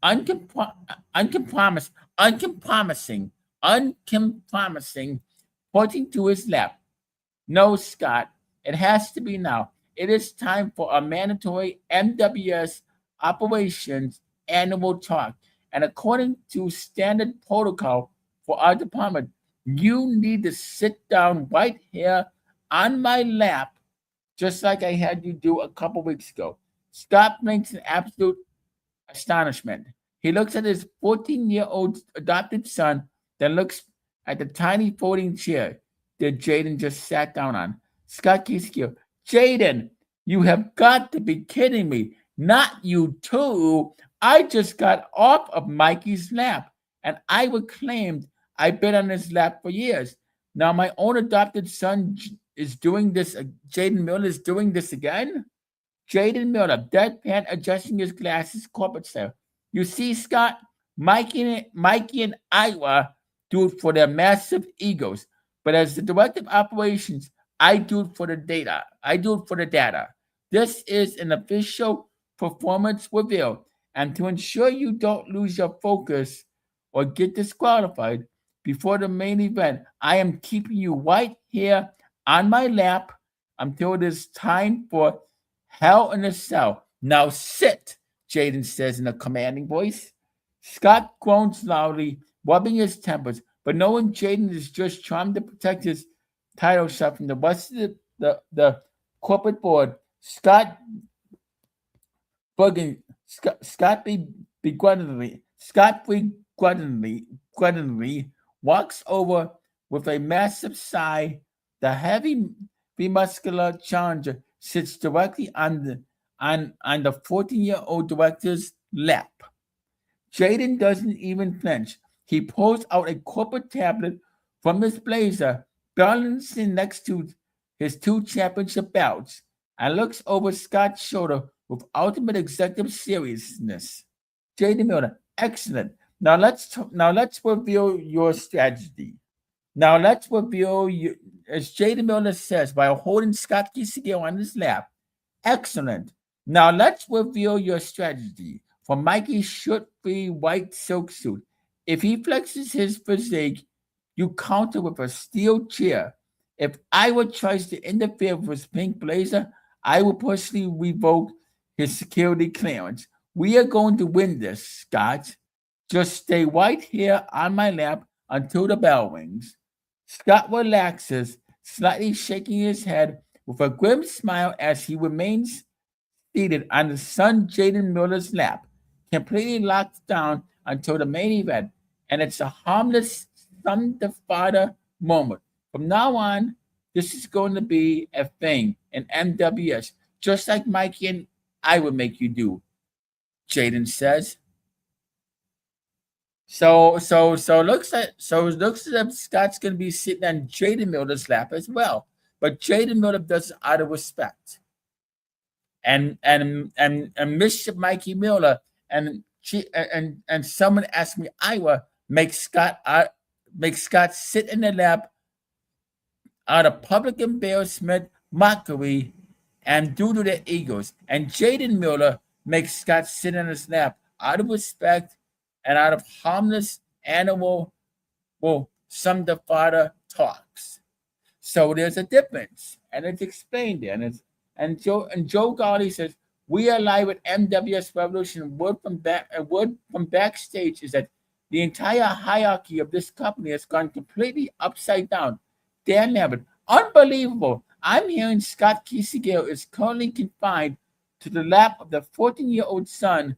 uncompromising, pointing to his lap. No, Scott, it has to be now. It is time for a mandatory NWS operations annual talk. And according to standard protocol for our department, you need to sit down right here on my lap, just like I had you do a couple weeks ago. Scott blinks in absolute astonishment. He looks at his 14-year-old adopted son, then looks at the tiny folding chair that Jaden just sat down on. Scott Casey, Jaden, you have got to be kidding me. Not you too. I just got off of Mikey's lap, and I reclaimed I've been on his lap for years. Now my own adopted son is doing this. Jaden Miller is doing this again. Jaden Miller, deadpan, adjusting his glasses, corporate style. You see, Scott, Mikey and Iowa do it for their massive egos. But as the director of operations, I do it for the data. This is an official performance reveal. And to ensure you don't lose your focus or get disqualified before the main event, I am keeping you right here on my lap until it is time for Hell in a Cell. Now sit, Jaden says in a commanding voice. Scott groans loudly, rubbing his temples, but knowing Jaden is just trying to protect his title shot from the rest of the corporate board, Scott begrudgingly walks over with a massive sigh. The heavy, muscular challenger sits directly on the 14-year-old director's lap. Jaden doesn't even flinch. He pulls out a corporate tablet from his blazer, balancing next to his 2 championship belts, and looks over Scott's shoulder with ultimate executive seriousness. Jaden Miller, excellent. Now let's reveal your strategy. Now let's reveal you, as Jaden Miller says, while holding Scott Kisigiel on his lap. Excellent. Now let's reveal your strategy for Mikey's short-free white silk suit. If he flexes his physique, you counter with a steel chair. If Iowa tries to interfere with his pink blazer, I will personally revoke his security clearance. We are going to win this, Scott. Just stay right here on my lap until the bell rings. Scott relaxes, slightly shaking his head with a grim smile as he remains seated on his son Jaden Miller's lap, completely locked down until the main event. And it's a harmless son to father moment. From now on, this is going to be a thing in NWS, just like Mikey and I would make you do, Jaden says. So it looks as if Scott's gonna be sitting on Jaden Miller's lap as well. But Jaden Miller does it out of respect. And Mischief Mikey Miller and someone asked me, Iowa, make Scott sit in the lap out of public embarrassment, mockery, and due to their egos. And Jaden Miller makes Scott sit in his lap out of respect and out of harmless animal, well, some the father talks. So there's a difference, and it's explained there. And Joe Galli says, "We are live at NWS Revolution. Word from backstage is that the entire hierarchy of this company has gone completely upside down. Dan Lambert, unbelievable! I'm hearing Scott Kisigiel is currently confined to the lap of the 14-year-old son,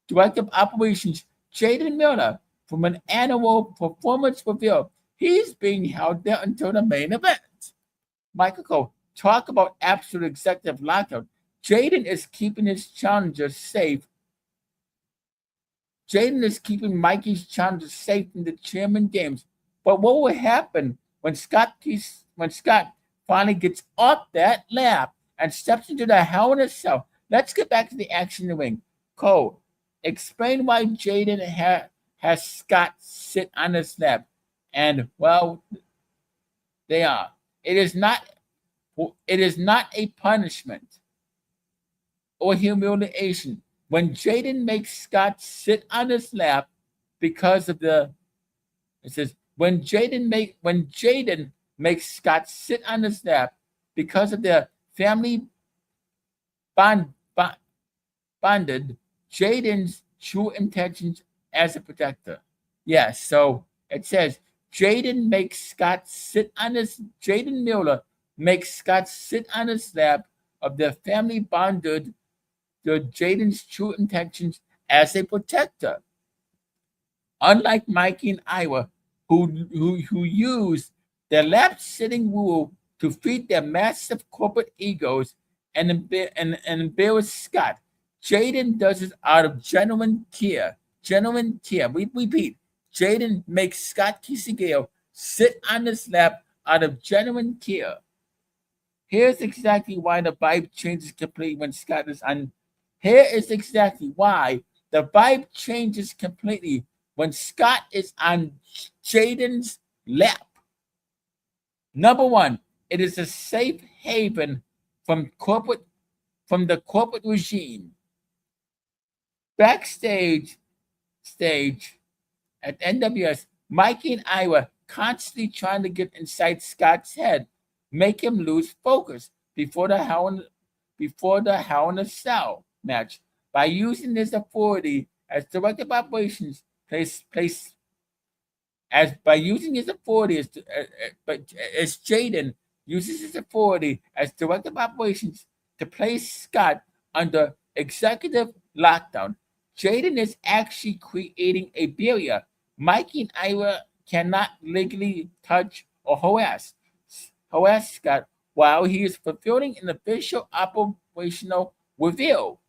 Director of Operations Jaden Miller, from an annual performance reveal. He's being held there until the main event." Michael Cole, talk about absolute executive lockout. Jaden is keeping his challengers safe. Jaden is keeping Mikey's challengers safe in the chairman games. But what will happen when Scott finally gets off that lap and steps into the Hell in a Cell? Let's get back to the action in the ring. Cole, explain why Jaden has Scott sit on his lap. And, well, they are. It is not a punishment or humiliation when Jaden makes Scott sit on his lap because of the. It says when Jaden makes Scott sit on his lap because of their family bonded Jaden's true intentions as a protector. Yes, so it says Jaden Miller makes Scott sit on his lap of their family bonded to Jaden's true intentions as a protector. Unlike Mikey and Iowa, who use the lap sitting rule to feed their massive corporate egos and embarrass Scott, Jaden does it out of genuine care. Genuine care. We repeat, Jaden makes Scott Kisigiel sit on his lap out of genuine care. Here's exactly why the vibe changes completely when Scott is on. Here is exactly why the vibe changes completely when Scott is on Jaden's lap. Number one, it is a safe haven from the corporate regime. Backstage at NWS, Mikey and Iowa constantly trying to get inside Scott's head, make him lose focus before the Hell in a Cell match by using his authority as director of operations. As Jaden uses his authority as director of operations to place Scott under executive lockdown. Jaden is actually creating a barrier Mikey and Iowa cannot legally touch or harass Scott while he is fulfilling an official operational reveal.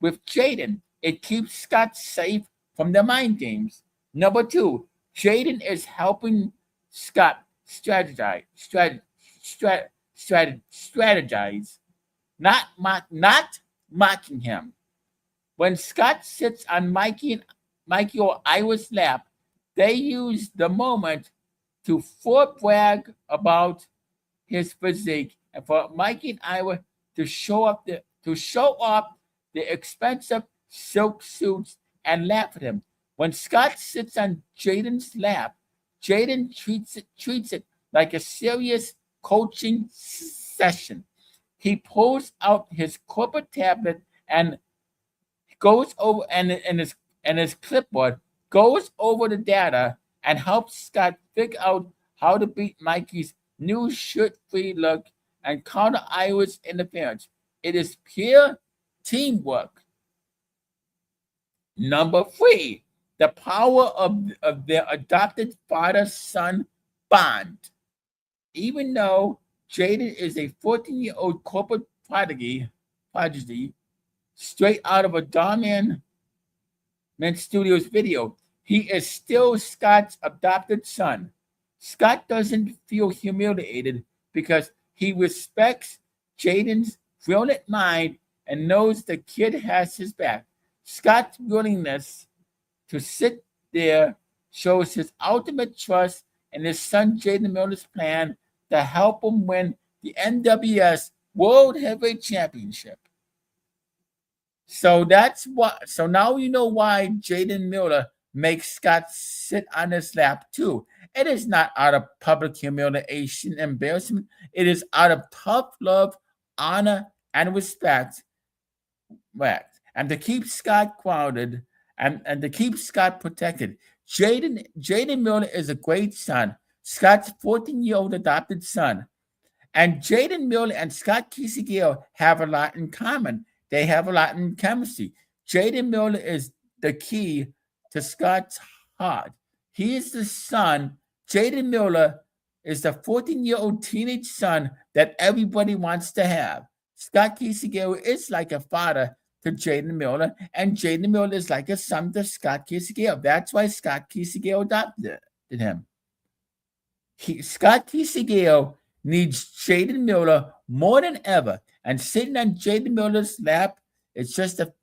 With Jaden, it keeps Scott safe from the mind games. Number two, Jaden is helping Scott strategize, not mocking him. When Scott sits on Mikey or Iowa's lap, they use the moment to brag about his physique and for Mikey and Iowa to show off the expensive silk suits and laugh at him. When Scott sits on Jaden's lap, Jaden treats it like a serious coaching session. He pulls out his corporate tablet and goes over and his clipboard, goes over the data and helps Scott figure out how to beat Mikey's new shirt-free look and counter Iowa's interference. It is pure teamwork. Number 3, the power of their adopted father-son bond. Even though Jaden is a 14-year-old corporate prodigy, straight out of a Darman Studios video, he is still Scott's adopted son. Scott doesn't feel humiliated because he respects Jaden's brilliant mind and knows the kid has his back. Scott's willingness to sit there shows his ultimate trust in his son Jaden Miller's plan to help him win the NWS World Heavyweight Championship. So that's what. So now you know why Jaden Miller makes Scott sit on his lap too. It is not out of public humiliation, embarrassment. It is out of tough love, honor, and respect. And to keep Scott grounded and to keep Scott protected. Jaden Miller is a great son. Scott's 14-year-old adopted son. And Jaden Miller and Scott Kisegiro have a lot in common. They have a lot in chemistry. Jaden Miller is the key to Scott's heart. He is the son. Jaden Miller is the 14-year-old teenage son that everybody wants to have. Scott Kisegiro is like a father to Jaden Miller, and Jaden Miller is like a son to Scott Kisegiro. That's why Scott Kisegiro adopted him. Scott Kisegiro needs Jaden Miller more than ever, and sitting on Jaden Miller's lap is just the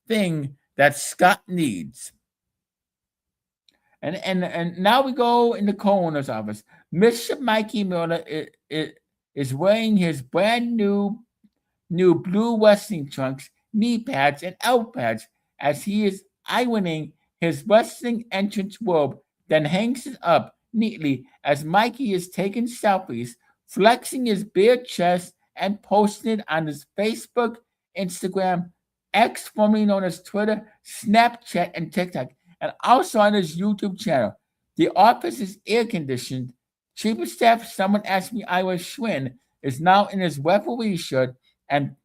thing that Scott needs. And now we go in the co-owner's office. Mischief Mikey Miller is wearing his brand new blue wrestling trunks, knee pads, and elbow pads as he is ironing his wrestling entrance robe, then hangs it up neatly as Mikey is taking selfies, flexing his bare chest and posting it on his Facebook, Instagram, X, formerly known as Twitter, Snapchat, and TikTok, and also on his YouTube channel. The office is air conditioned. Chief of Staff, someone asked me I was Schwinn, is now in his referee shirt and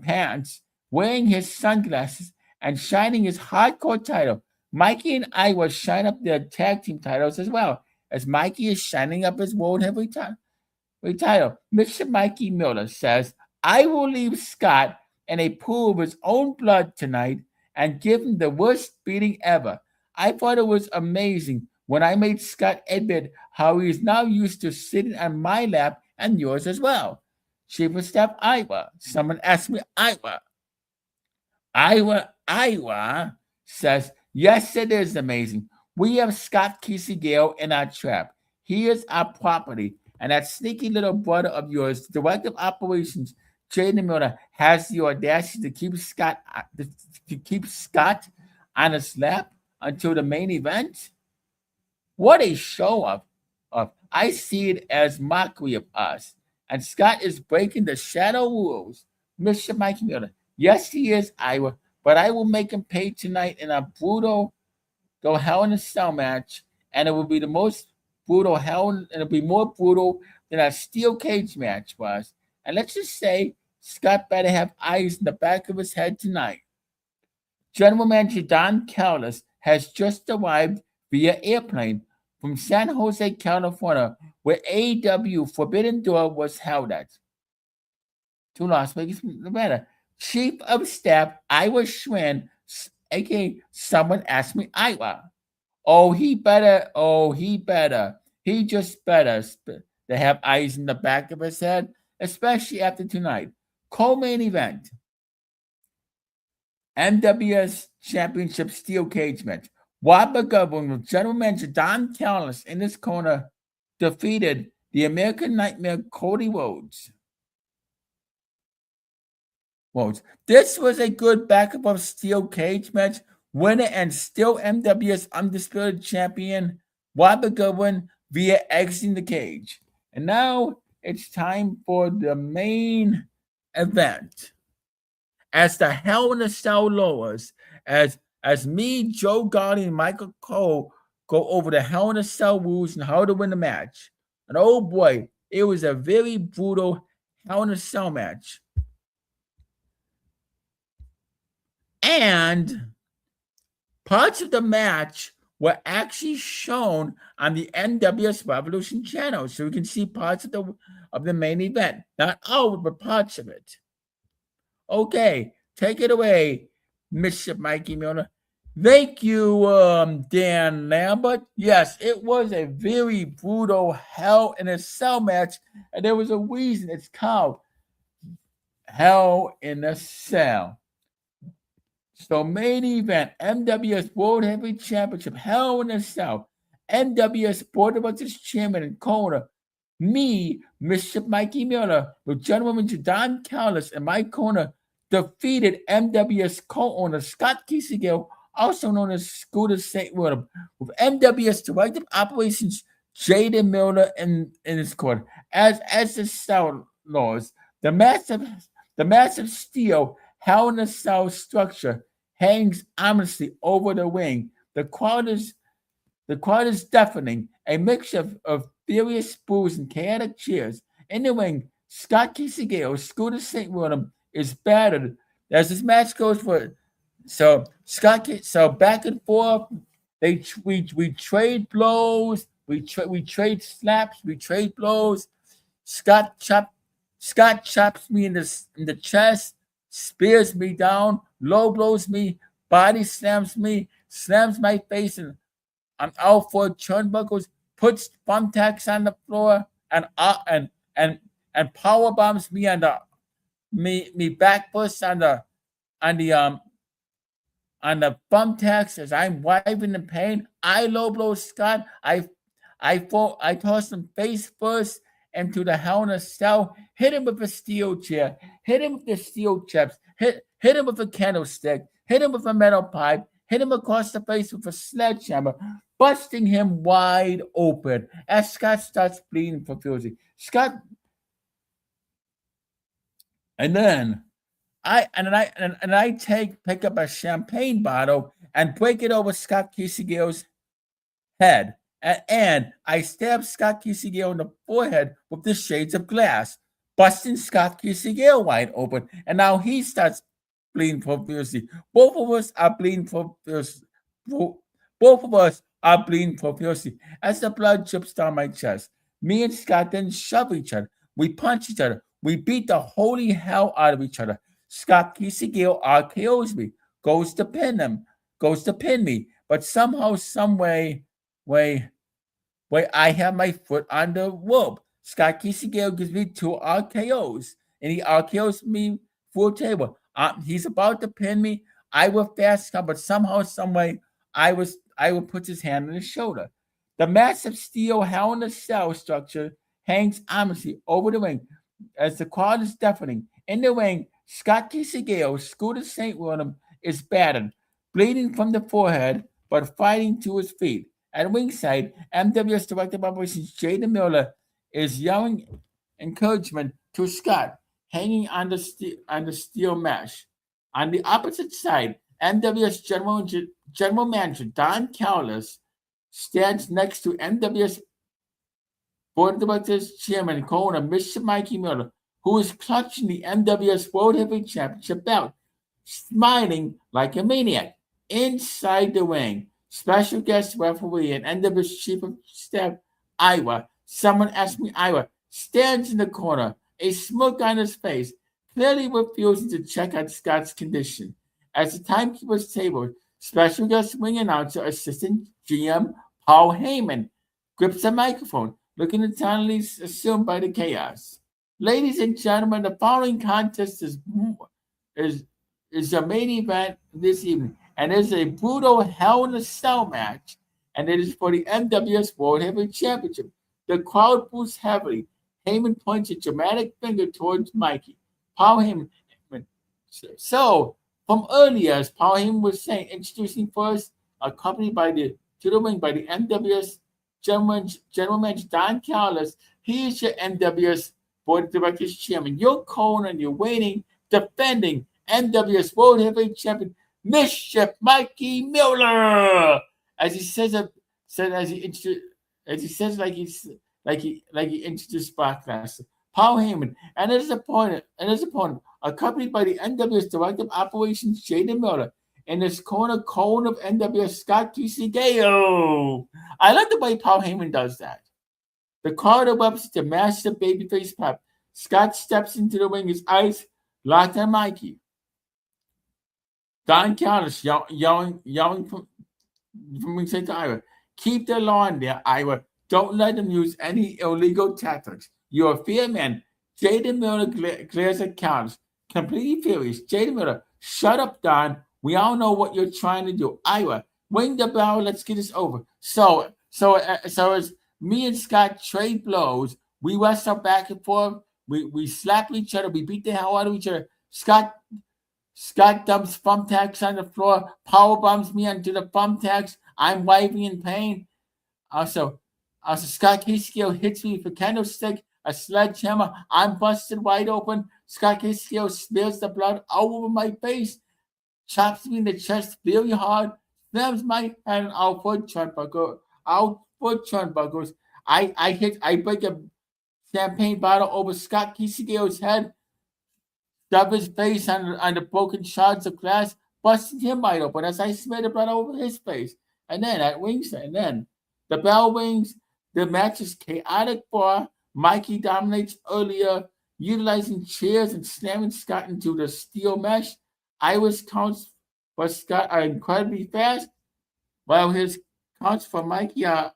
pants, wearing his sunglasses and shining his hardcore title. Mikey and I will shine up their tag team titles as well, as Mikey is shining up his World Heavyweight title. Mr. Mikey Miller says, I will leave Scott in a pool of his own blood tonight and give him the worst beating ever. I thought it was amazing when I made Scott admit how he is now used to sitting on my lap and yours as well. Chief of Staff Iowa. Someone asked me Iowa says, yes, it is amazing. We have Scott Kisegiro in our trap. He is our property. And that sneaky little brother of yours, Director of Operations, Jaden Miller, has the audacity to keep Scott on his lap until the main event. What a show of. I see it as mockery of us. And Scott is breaking the shadow rules. Mr. Mikey Miller. Yes, he is, Iowa, but I will make him pay tonight in a brutal, though Hell in a Cell match, and it will be the most brutal and it'll be more brutal than a steel cage match was. And let's just say Scott better have eyes in the back of his head tonight. General Manager Don Callis has just arrived via airplane from San Jose, California, where AEW Forbidden Door was held at. To Las Vegas, Nevada. Chief of Staff Iowa Schwinn, aka someone asked me Iowa. He just better to have eyes in the back of his head, especially after tonight. Co-main event. NWS Championship Steel Cage match. Robert Goodwin with General Manager Don Callis in his corner defeated the American Nightmare Cody Rhodes. This was a good back above steel cage match. Winner and still NWS undisputed champion Robert Goodwin via exiting the cage. And now it's time for the main event. As the Hell in a Cell lowers, as me, Joe Galli, and Michael Cole go over the Hell in a Cell rules and how to win the match. And oh boy, it was a very brutal Hell in a Cell match. And parts of the match were actually shown on the NWS Revolution channel, so we can see parts of the main event. Not all, but parts of it. Okay, take it away, Mischief Mikey Milner. Thank you, Dan Lambert. Yes, it was a very brutal Hell in a Cell match, and there was a reason it's called Hell in a Cell. So main event, NWS World Heavyweight Championship, Hell in a Cell. NWS Board of Directors Chairman and corner, me, Mischief Mikey Miller, with General Manager Don Callis in my corner, defeated NWS co-owner Scott Kiesegill, also known as Scooter St. William, with NWS Director of Operations Jaden Miller in his corner. As the cell laws, the massive steel Hell in a Cell structure hangs ominously over the ring. The crowd is deafening, a mixture of furious boos and chaotic cheers. In the ring, Scott Kiesegill, Scooter St. William, is battered as this match goes for. So back and forth, we trade blows, we trade slaps, we trade blows. Scott chops me in the chest, spears me down, low blows me, body slams me, slams my face and on all four turnbuckles, puts thumbtacks on the floor and power bombs me on me back push on the thumbtacks as I'm writhing in pain. I low blow Scott. I toss him face first into the Hell in a Cell, hit him with a steel chair, hit him with the steel chips, hit him with a candlestick, hit him with a metal pipe, hit him across the face with a sledgehammer, busting him wide open as Scott starts bleeding profusely. And then I pick up a champagne bottle and break it over Scott Kiesegill's head. And I stab Scott Kiesegill in the forehead with the shades of glass, busting Scott Kiesegill wide open. And now he starts bleeding profusely. Both of us are bleeding profusely. Both of us are bleeding profusely as the blood drips down my chest. Me and Scott then shove each other. We punch each other. We beat the holy hell out of each other. Scott Kiesegill RKOs me, goes to pin me, but somehow, some way I have my foot on the rope. Scott Kiesegill gives me 2 RKOs, and he RKOs me full table. He's about to pin me. I will fast come, but somehow, some way, I will put his hand on his shoulder. The massive steel Hell in a Cell structure hangs ominously over the ring as the crowd is deafening. In the ring, Scott Kiesegill, Scooter St. William, is battered, bleeding from the forehead, but fighting to his feet. At ringside, NWS Director of Operations Jaden Miller is yelling encouragement to Scott, hanging on the steel mesh. On the opposite side, NWS General Manager Don Callis stands next to NWS Board of Directors Chairman and co-owner Mischief Mikey Miller, who is clutching the NWS World Heavyweight Championship belt, smiling like a maniac. Inside the ring, special guest referee and NWS Chief of Staff Ira, someone asked me Ira, stands in the corner, a smirk on his face, clearly refusing to check on Scott's condition. As the timekeeper's table, special guest ring announcer assistant GM Paul Heyman grips a microphone, looking internally assumed by the chaos. Ladies and gentlemen, the following contest is the main event this evening. and it is a brutal Hell in a Cell match, and it is for the NWS World Heavyweight Championship. The crowd boos heavily. Heyman points a dramatic finger towards Mikey. Paul Heyman. So, from earlier, as Paul Heyman was saying, introducing first, accompanied by the to the ring by the NWS General Manager Don Callis. He is your NWS Board of Directors Chairman. You're calling and you're waiting, defending NWS World Heavyweight Champion Mischief Mikey Miller. As he says, he introduced Brock Lesnar. Paul Heyman and his opponent, accompanied by the NWS Director of Operations Jaden Miller, in his corner, cone of NWS Scott Kisegeo. I like the way Paul Heyman does that. The crowd erupts to master babyface pop. Scott steps into the ring, his eyes locked on Mikey. Don Callis yelling from ringside to Ira. Keep the law in there, Ira. Don't let them use any illegal tactics. You're a fair man. Jaden Miller glares at Callis, completely furious. Jaden Miller, shut up, Don. We all know what you're trying to do. Ira, ring the bell. Let's get this over. So as me and Scott trade blows, we wrestle back and forth. We slap each other. We beat the hell out of each other. Scott dumps thumbtacks on the floor. Power bombs me onto the thumbtacks. I'm waving in pain. Also Scott Kisegeo hits me with a candlestick, a sledgehammer. I'm busted wide open. Scott Kisegeo spills the blood all over my face. Chops me in the chest very hard, slams my head on our foot turnbuckles. I break a champagne bottle over Scott Kisegeo's head, stub his face on the broken shards of glass, busting him wide open as I smear the blood over his face. And then the bell rings. The match is chaotic bar. Mikey dominates earlier, utilizing chairs and slamming Scott into the steel mesh. Ira's counts for Scott are incredibly fast, while his counts for Mikey are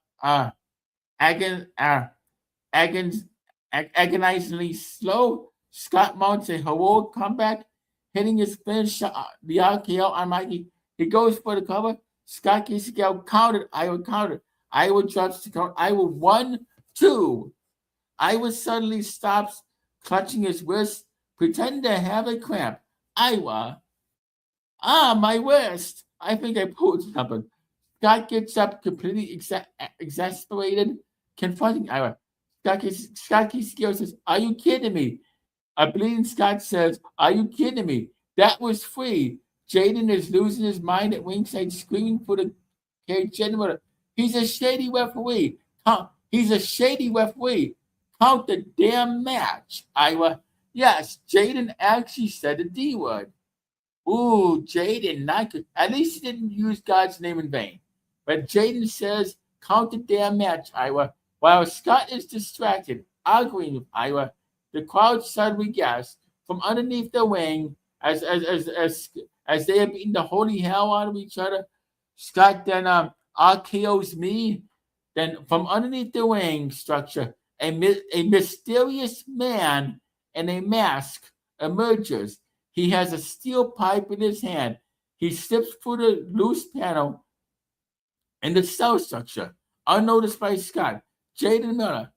agonizingly slow. Scott mounts a heroic comeback, hitting his finish, the RKO on Mikey. He goes for the cover. Scott Kisegeo countered. Ira countered. Ira drops the count. Ira 1-2. Ira suddenly stops, clutching his wrist, pretending to have a cramp. Ira, my wrist. I think I pulled something. Scott gets up, completely exasperated, confronting Ira. Scott Kisegeo says, "Are you kidding me?" A bleeding Scott says, "Are you kidding me? That was free." Jaden is losing his mind at ringside, screaming for the cage general. He's a shady referee. He's a shady referee. Count the damn match, Ira. Yes, Jaden actually said the D word. Ooh, Jaden, not good. At least he didn't use God's name in vain. But Jaden says, count the damn match, Ira. While Scott is distracted, arguing with Ira, the crowd suddenly gasps from underneath the ring as they are beating the holy hell out of each other. Scott then RKO's me. Then from underneath the ring structure, a mysterious man in a mask emerges. He has a steel pipe in his hand. He slips through the loose panel in the cell structure, unnoticed by Scott. Jaden Miller.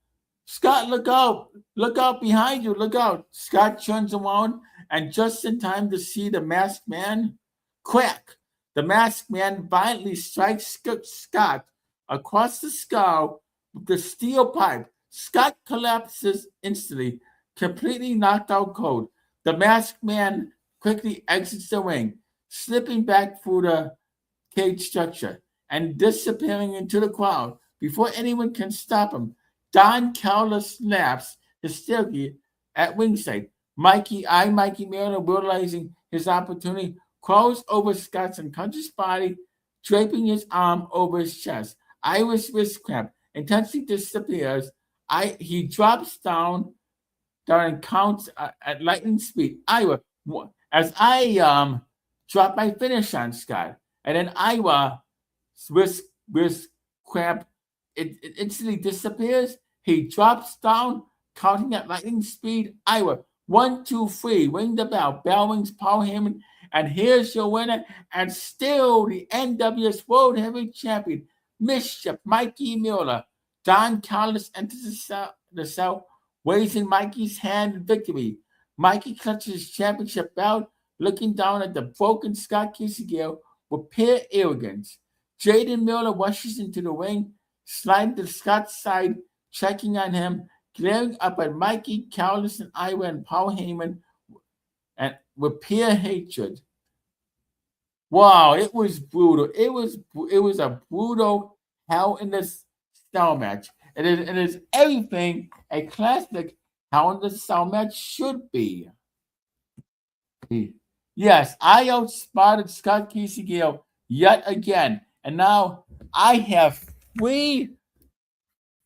Scott, look out! Look out behind you! Look out! Scott turns around, and just in time to see the masked man, crack! The masked man violently strikes Scott across the skull with the steel pipe. Scott collapses instantly, completely knocked out cold. The masked man quickly exits the ring, slipping back through the cage structure and disappearing into the crowd before anyone can stop him. Don Callis laughs hysterically at ringside. Mikey Miller, realizing his opportunity, crawls over Scott's unconscious body, draping his arm over his chest. Ira's wrist cramp intensely disappears. He drops down and counts at lightning speed. Ira, as I drop my finish on Scott, and then Ira's wrist cramp it instantly disappears. He drops down, counting at lightning speed. Ira, 1, 2, 3, ring the bell. Bell rings. Paul Heyman And here's your winner, and still the NWS World Heavyweight Champion, Mischief Mikey Miller. Don Callis enters the cell, raising Mikey's hand in victory. Mikey clutches his championship belt, looking down at the broken Scott Kisegale with pure arrogance. Jaden Miller rushes into the ring, sliding to Scott's side, checking on him, glaring up at Mikey, Callis, and Ira and Paul Heyman, and with pure hatred. Wow, it was brutal. It was a brutal Hell in the Cell match. It is everything a classic Hell in the Cell match should be. Yes, I outsmarted Scott Kisegale yet again, and now I have three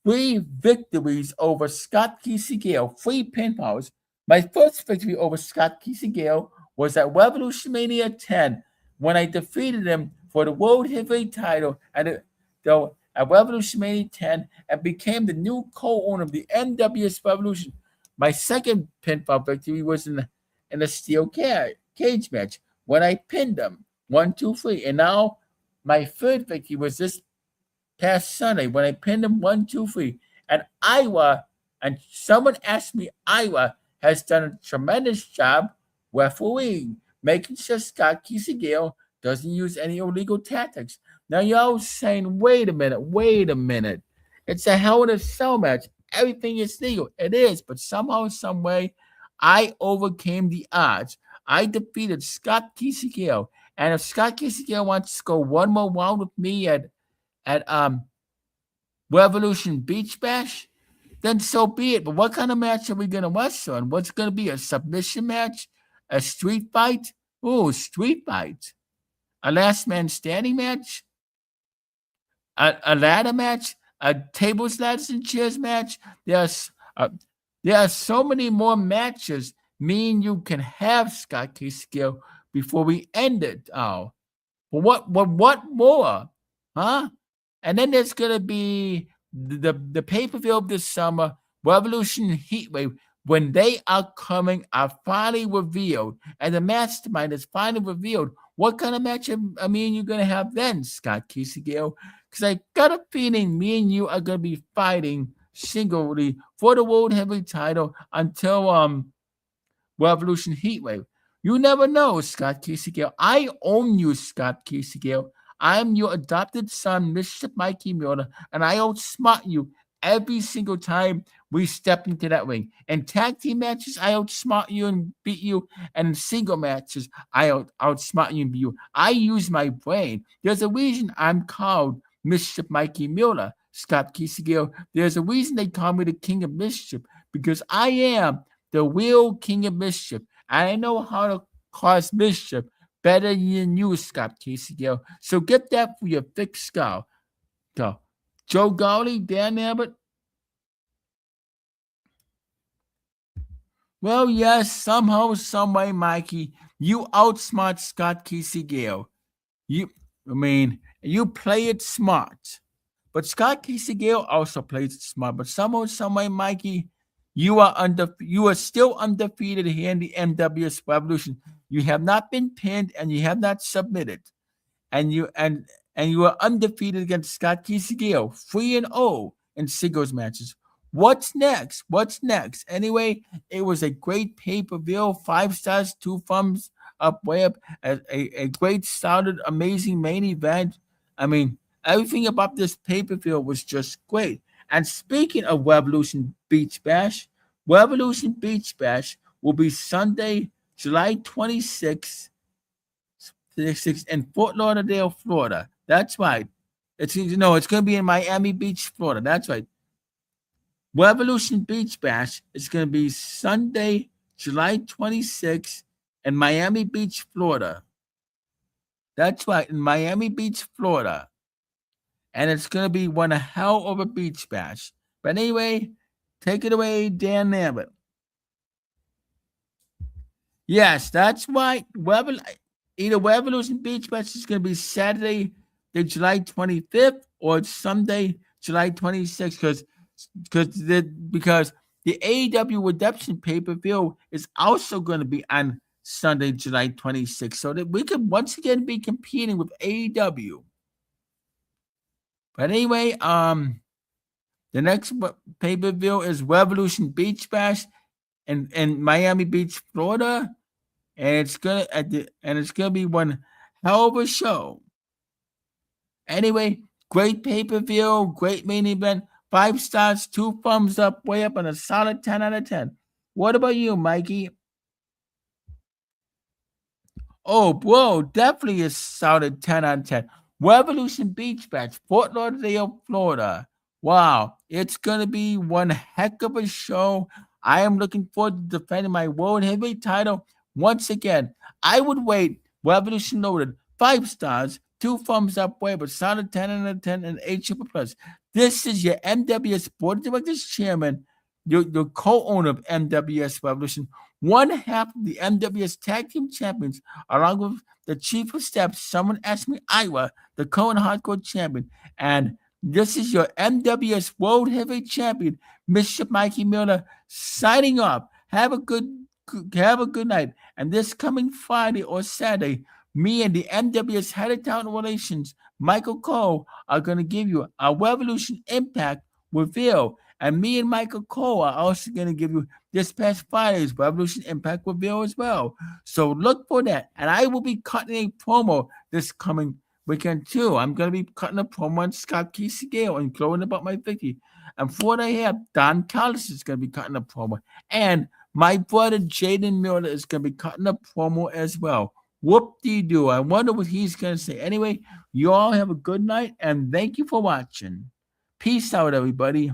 victories over Scott Kisegale, 3 pinfalls. My first victory over Scott Kisegale was at Revolution Mania 10 when I defeated him for the World Heavyweight title at Revolution Mania 10 and became the new co-owner of the NWS Revolution. My second pinfall victory was in a steel cage match when I pinned him 1, 2, 3. And now my third victory was this past Sunday when I pinned him 1, 2, 3. And Iowa, and someone asked me, Iowa has done a tremendous job refereeing, making sure Scott Kisegale doesn't use any illegal tactics. Now y'all saying, wait a minute. It's a Hell in a Cell match. Everything is legal. It is, but somehow, some way, I overcame the odds. I defeated Scott Kisegale. And if Scott Kisegale wants to go one more round with me at Revolution Beach Bash, then so be it. But what kind of match are we going to wrestle? And what's going to be a submission match? A street fight? Ooh, street fight. A last man standing match? A ladder match? A tables, ladders, and chairs match? There are so many more matches me and you can have, Scott Kisegale, before we end it. Oh, what more? Huh? And then there's gonna be the pay-per-view of this summer, Revolution Heatwave. When they are coming, are finally revealed, and the mastermind is finally revealed. What kind of match are me and you gonna have then, Scott Kisegale? Because I got a feeling me and you are gonna be fighting singly for the World Heavyweight title until Revolution Heatwave. You never know, Scott Kisegale. I own you, Scott Kisegale. I'm your adopted son, Mischief Mikey Miller, and I outsmart you every single time we step into that ring. In tag team matches, I outsmart you and beat you, and in single matches, I outsmart you and beat you. I use my brain. There's a reason I'm called Mischief Mikey Miller, Scott Kisegale. There's a reason they call me the King of Mischief, because I am the real King of Mischief. And I know how to cause mischief better than you, Scott Kisegale. So get that for your thick skull. So, Joe Galli, Dan Lambert. Well, yes, somehow, someway, Mikey, you outsmart Scott Kisegale. You play it smart. But Scott Kisegale also plays it smart. But somehow, someway, Mikey, you are still undefeated here in the NWS Revolution. You have not been pinned and you have not submitted. And you are undefeated against Scott Kisegale, 3-0 in singles matches. What's next? Anyway, it was a great pay-per-view, 5 stars, 2 thumbs up, way up, a great, solid, amazing main event. I mean, everything about this pay-per-view was just great. And speaking of Revolution Beach Bash will be Sunday, July 26th in Fort Lauderdale, Florida. That's right. It's going to be in Miami Beach, Florida. That's right. Revolution Beach Bash is going to be Sunday, July 26th in Miami Beach, Florida. That's right, in Miami Beach, Florida. And it's going to be one hell of a beach bash. But anyway, take it away, Dan Lambert. Yes, that's right. Either Revolution Beach Bash is going to be Saturday, the July 25th, or Sunday, July 26th, because the AEW Redemption pay-per-view is also going to be on Sunday, July 26th, so that we could once again be competing with AEW. But anyway, the next pay-per-view is Revolution Beach Bash in Miami Beach, Florida, and it's gonna be one hell of a show. Anyway, great pay-per-view, great main event, 5 stars, 2 thumbs up, way up on a solid 10 out of 10. What about you, Mikey? Oh, bro, definitely a solid 10 out of 10. Revolution Beach Bash, Fort Lauderdale, Florida. Wow, it's going to be one heck of a show. I am looking forward to defending my World Heavyweight title once again. I would wait. Revolution Loaded, 5 stars, 2 thumbs up, way, but solid 10 out of 10 and 8 super plus. This is your NWS Board of Directors Chairman, your co-owner of NWS Revolution, one half of the NWS Tag Team Champions, along with the Chief of Staff, someone asked me, Iowa, the Cohen Hardcore Champion. And this is your NWS World Heavyweight Champion, Mischief Mikey Miller, signing off. Have a good night. And this coming Friday or Saturday, me and the NWS Head of Talent Relations, Michael Cole, are going to give you a Revolution Impact reveal. And me and Michael Cole are also going to give you this past Friday's Revolution Impact reveal as well. So look for that. And I will be cutting a promo this coming weekend too. I'm going to be cutting a promo on Scott Casey Gale and glowing about my victory. And for what I have, Don Callis is going to be cutting a promo. And my brother Jaden Miller is going to be cutting a promo as well. Whoop-de-doo. I wonder what he's going to say. Anyway, you all have a good night, and thank you for watching. Peace out, everybody.